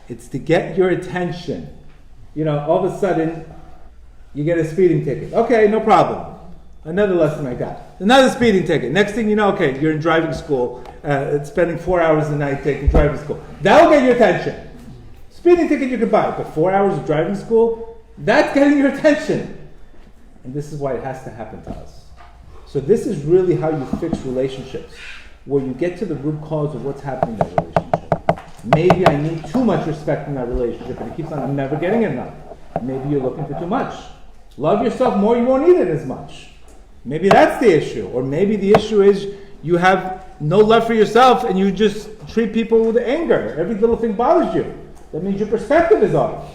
It's to get your attention. All of a sudden, you get a speeding ticket. Okay, no problem. Another lesson I got. Another speeding ticket. Next thing you know, okay, you're in driving school, spending 4 hours a night taking driving school. That'll get your attention. Speeding ticket you can buy, but 4 hours of driving school, that's getting your attention. And this is why it has to happen to us. So this is really how you fix relationships, where you get to the root cause of what's happening in that relationship. Maybe I need too much respect in that relationship, and it keeps on, I'm never getting enough. Maybe you're looking for too much. Love yourself more, you won't need it as much. Maybe that's the issue. Or maybe the issue is you have no love for yourself and you just treat people with anger. Every little thing bothers you. That means your perspective is off.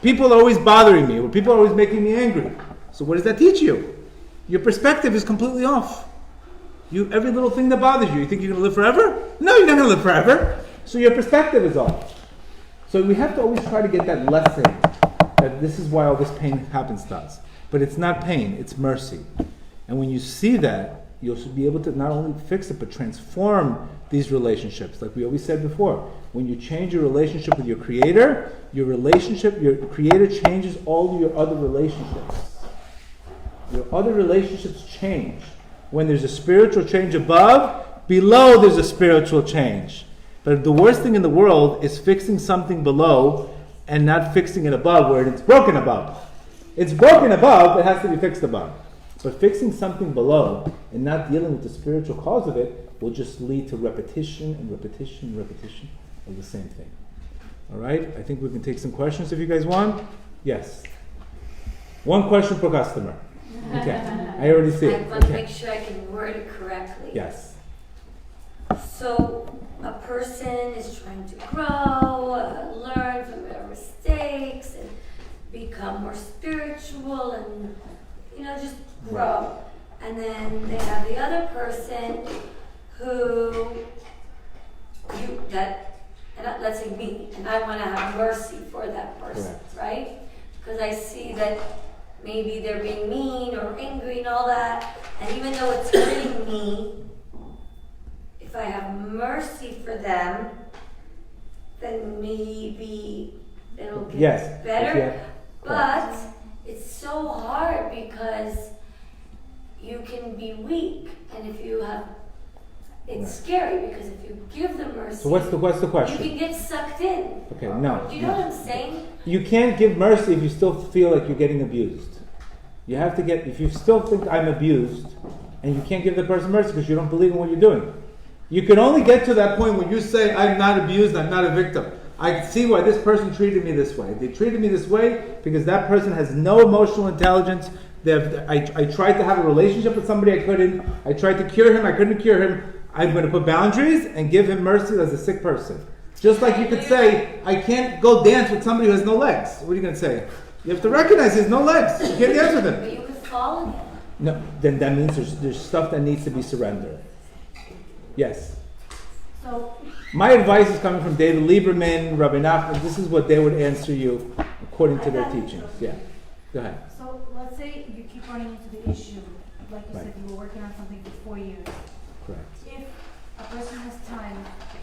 People are always bothering me, or people are always making me angry. So what does that teach you? Your perspective is completely off. Every little thing that bothers you think you're going to live forever? No, you're not going to live forever. So your perspective is off. So we have to always try to get that lesson that this is why all this pain happens to us. But it's not pain, it's mercy. And when you see that, you'll be able to not only fix it, but transform these relationships. Like we always said before, when you change your relationship with your Creator, your Creator changes all your other relationships. Your other relationships change. When there's a spiritual change above, below there's a spiritual change. But the worst thing in the world is fixing something below and not fixing it above where it's broken above. It's broken above, it has to be fixed above. But fixing something below and not dealing with the spiritual cause of it will just lead to repetition and repetition and repetition of the same thing. All right? I think we can take some questions if you guys want. Yes. One question per customer. Okay. I already see it. I want to make sure I can word it correctly. Yes. So a person is trying to grow, learn from their mistakes, and become more spiritual, and just grow. And then they have the other person let's say me, and I want to have mercy for that person, Correct. right? Because I see that maybe they're being mean or angry and all that, and even though it's hurting me, if I have mercy for them, then maybe it'll get better. Yeah. But it's so hard because you can be weak, and if you have, it's scary because if you give them mercy, So what's the question? you can get sucked in. Okay, no. Do you know what I'm saying? You can't give mercy if you still feel like you're getting abused. You have to if you still think I'm abused, and you can't give the person mercy because you don't believe in what you're doing. You can only get to that point when you say, I'm not abused, I'm not a victim. I see why this person treated me this way. They treated me this way because that person has no emotional intelligence. I tried to have a relationship with somebody, I couldn't. I tried to cure him, I couldn't cure him. I'm going to put boundaries and give him mercy as a sick person. Just like you could say, I can't go dance with somebody who has no legs. What are you going to say? You have to recognize he has no legs. You can't dance with him. But you could fall again. No, then that means there's stuff that needs to be surrendered. Yes. So, My advice is coming from David Lieberman, Rabbi Nachman. This is what they would answer you according to their teachings. Yeah. Go ahead. so let's say you keep running into the issue, like you Right. said, you were working on something for 4 years. Correct. If a person has time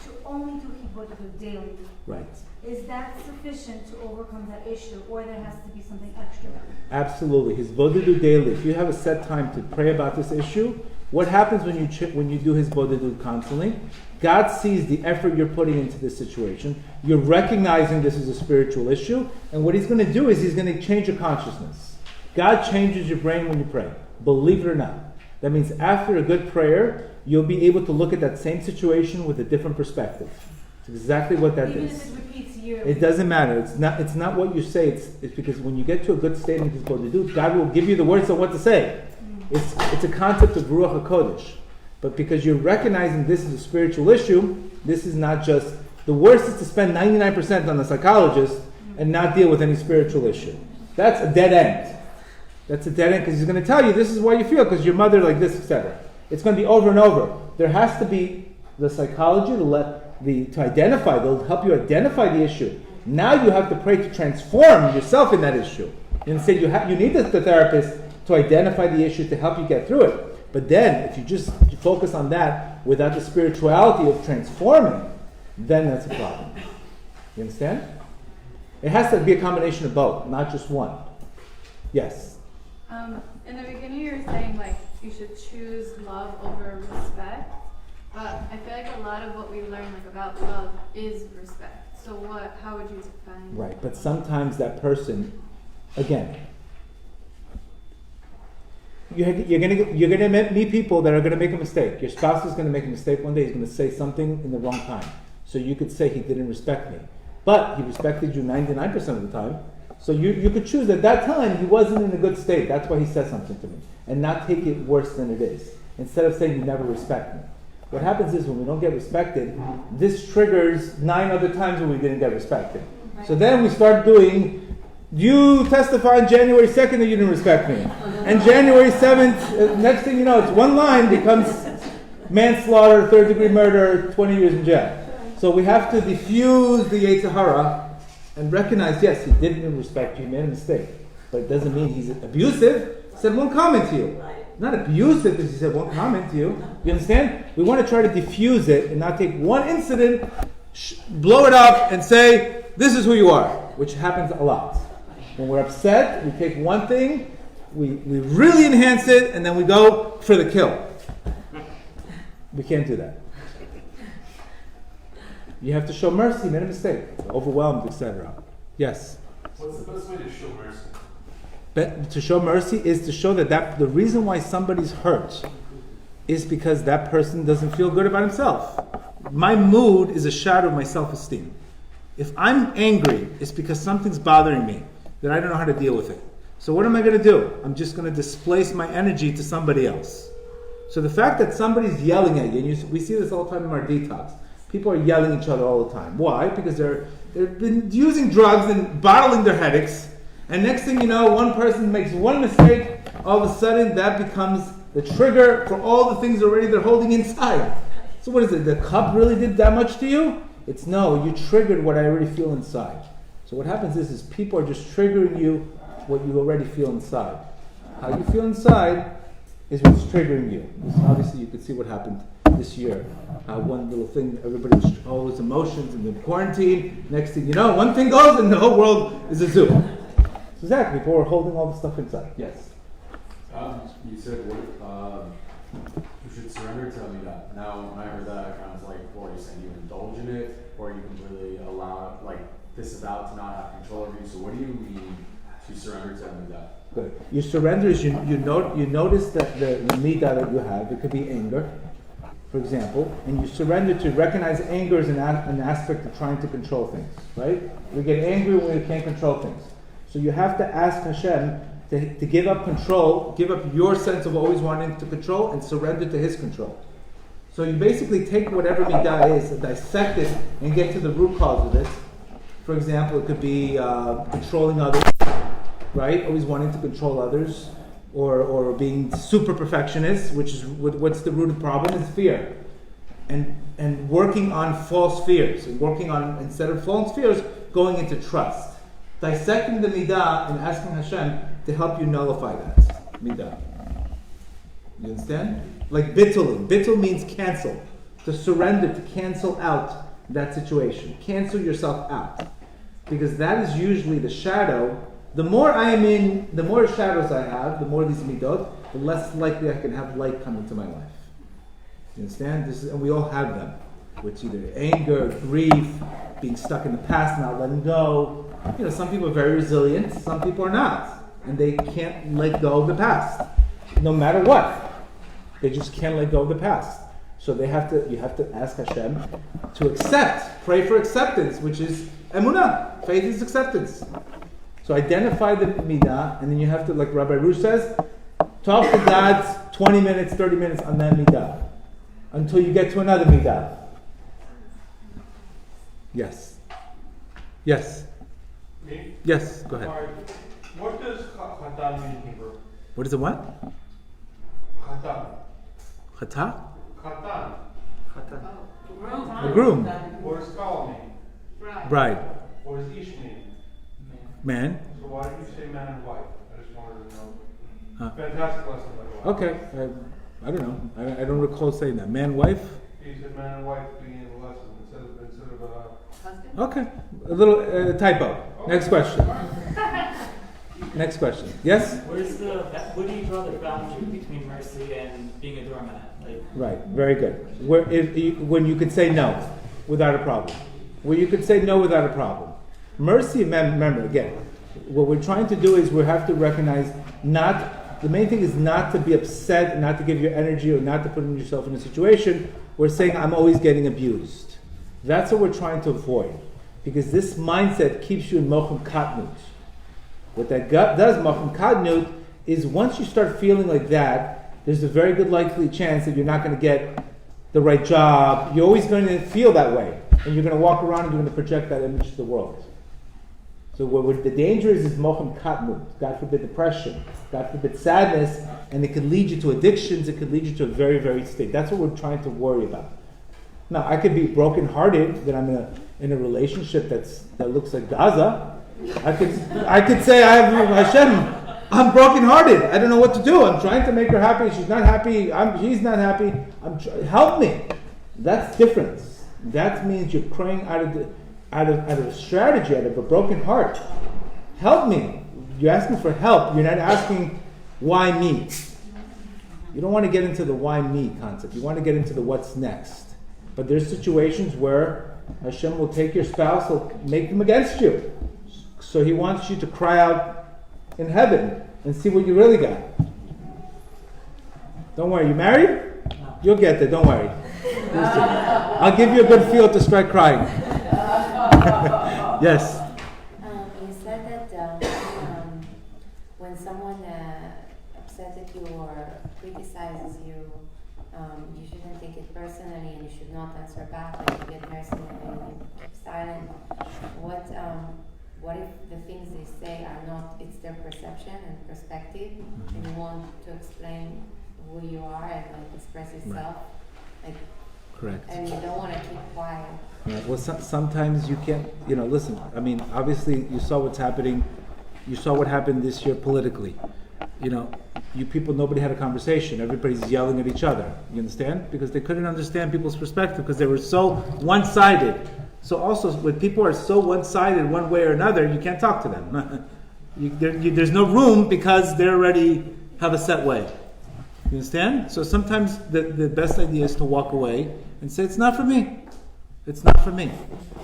to only do Hibbodah daily, Right. is that sufficient to overcome that issue, or there has to be something extra? Absolutely. His Bodhidu daily. If you have a set time to pray about this issue, what happens when you do his Bodhidu constantly? God sees the effort you're putting into this situation. You're recognizing this is a spiritual issue, and what he's going to do is he's going to change your consciousness. God changes your brain when you pray. Believe it or not. That means after a good prayer, you'll be able to look at that same situation with a different perspective. It's exactly what that Even is. if it repeats yearly. It doesn't matter. It's not what you say. It's because when you get to a good state in his Bodhidu, God will give you the words of what to say. It's a concept of Ruach HaKodesh. But because you're recognizing this is a spiritual issue, this is not just... The worst is to spend 99% on the psychologist and not deal with any spiritual issue. That's a dead end. That's a dead end because he's going to tell you this is why you feel, because your mother like this, etc. It's going to be over and over. There has to be the psychology to identify, they'll help you identify the issue. Now you have to pray to transform yourself in that issue. Instead, you need the therapist to identify the issue to help you get through it. But then, if you just focus on that without the spirituality of transforming, then that's a problem. You understand? It has to be a combination of both, not just one. Yes? In the beginning you were saying like you should choose love over respect. But I feel like a lot of what we learn like about love is respect. So how would you define? Right, but sometimes that person, again, you're gonna meet people that are gonna make a mistake. Your spouse is gonna make a mistake one day. He's gonna say something in the wrong time. So you could say he didn't respect me, but he respected you 99% of the time. So you could choose at that time he wasn't in a good state. That's why he said something to me, and not take it worse than it is. Instead of saying you never respect me. What happens is when we don't get respected, this triggers 9 other times when we didn't get respected. Right. So then we start doing, you testify on January 2nd that you didn't respect me. And January 7th, next thing you know, it's one line becomes manslaughter, 3rd-degree murder, 20 years in jail. So we have to diffuse the Yetzer Hara and recognize, yes, he didn't respect you, he made a mistake. But it doesn't mean he's abusive. He said one comment to you. Not abuse it because he said one comment to you. You understand? We want to try to diffuse it and not take one incident, blow it up, and say, this is who you are, which happens a lot. When we're upset, we take one thing, we really enhance it, and then we go for the kill. We can't do that. You have to show mercy, made a mistake, overwhelmed, etc. Yes? What's the best way to show mercy? But to show mercy is to show that the reason why somebody's hurt is because that person doesn't feel good about himself. My mood is a shadow of my self-esteem. If I'm angry, it's because something's bothering me, that I don't know how to deal with it. So what am I going to do? I'm just going to displace my energy to somebody else. So the fact that somebody's yelling at you, and we see this all the time in our detox, people are yelling at each other all the time. Why? Because they've been using drugs and bottling their headaches, and next thing you know, one person makes one mistake, all of a sudden that becomes the trigger for all the things already they're holding inside. So what is it? The cup really did that much to you? It's no, you triggered what I already feel inside. So what happens is people are just triggering you what you already feel inside. How you feel inside is what's triggering you. Obviously you could see what happened this year. One little thing, everybody was all those emotions in the quarantine. Next thing you know, one thing goes and the whole world is a zoo. So exactly, people are holding all the stuff inside. Yes? You said you should surrender to Amidah. Now, when I heard that, I kind of was like, well, you're saying you indulge in it, or you completely allow, disavow to not have control over you. So what do you mean to surrender to Amidah? Good. You surrender is you notice that the midah that you have, it could be anger, for example, and you surrender to recognize anger as an aspect of trying to control things, right? We get angry when we can't control things. So you have to ask Hashem to give up control, give up your sense of always wanting to control, and surrender to His control. So you basically take whatever midah is, and dissect it, and get to the root cause of it. For example, it could be controlling others, right? Always wanting to control others, or being super perfectionist, which is what's the root of the problem is fear, and working on false fears, and working on, instead of false fears, going into trust. Dissecting the midah and asking Hashem to help you nullify that midah. You understand? Like bittul. Bittul means cancel. To surrender, to cancel out that situation. Cancel yourself out. Because that is usually the shadow. The more I am in, the more shadows I have, the more these midot, the less likely I can have light come into my life. You understand? And we all have them. Which either anger, grief, being stuck in the past, not letting go. Some people are very resilient, some people are not. And they can't let go of the past. No matter what. They just can't let go of the past. So you have to ask Hashem to accept, pray for acceptance, which is emunah. Faith is acceptance. So identify the midah, and then you have to, like Rabbi Rush says, talk to God 20 minutes, 30 minutes on that midah. Until you get to another midah. Yes. Yes. Me? Yes, go ahead. All right. What does chatan mean in Hebrew? What is it, what? Chatan. Chata? Chatan. The groom. What does kala mean? Bride. What does ish mean? Man. So why did you say man and wife? I just wanted to know. Huh. Fantastic lesson, by the way. Okay. I don't know. I don't recall saying that. Man, wife? He said man and wife beginning of the lesson instead of Husband? Okay. A little typo. Next question. Next question. Yes? Where do you draw the boundary between mercy and being a doormat? Right. Very good. When you could say no without a problem. Where you could say no without a problem. Mercy, remember, again, what we're trying to do is we have to recognize the main thing is not to be upset, not to give your energy, or not to put yourself in a situation where saying, I'm always getting abused. That's what we're trying to avoid. Because this mindset keeps you in mochem katnut. What that does, mochem katnut, is once you start feeling like that, there's a very good likely chance that you're not going to get the right job. You're always going to feel that way. And you're going to walk around and you're going to project that image to the world. So what the danger is mochem katnut. God forbid depression. God forbid sadness. And it could lead you to addictions. It could lead you to a very, very state. That's what we're trying to worry about. Now, I could be brokenhearted that I'm in a relationship that looks like Gaza. I could say I have Hashem. I'm brokenhearted. I don't know what to do. I'm trying to make her happy. She's not happy. He's not happy. Help me. That's different. That means you're praying out of a strategy, out of a broken heart. Help me. You're asking for help. You're not asking why me. You don't want to get into the why me concept. You want to get into the what's next. But there's situations where Hashem will take your spouse, he'll make them against you. So he wants you to cry out in heaven and see what you really got. Don't worry, you married? No. You'll get there, don't worry. I'll give you a good field to start crying. Yes? You said that when someone upsets at you or criticizes you, you shouldn't take it personally and you should not answer back, like you get mercy and you keep silent. What if the things they say are not, it's their perception and perspective, and you want to explain who you are and like express yourself? Like, Correct. and you don't want to keep quiet. Right. Well, sometimes you can't, listen, I mean, obviously you saw what's happening. You saw what happened this year politically. You people, nobody had a conversation. Everybody's yelling at each other. You understand? Because they couldn't understand people's perspective because they were so one-sided. So also, when people are so one-sided one way or another, you can't talk to them. There's no room because they already have a set way. You understand? So sometimes the best idea is to walk away and say, it's not for me. It's not for me.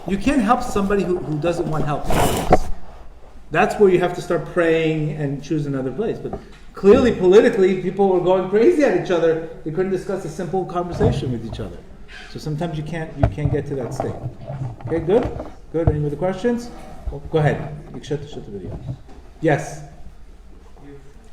You can't help somebody who doesn't want help. That's where you have to start praying and choose another place. But clearly, politically, people were going crazy at each other. They couldn't discuss a simple conversation with each other. So sometimes you can't get to that state. Okay, good? Good. Any other questions? Well, go ahead. You shut the video. Yes?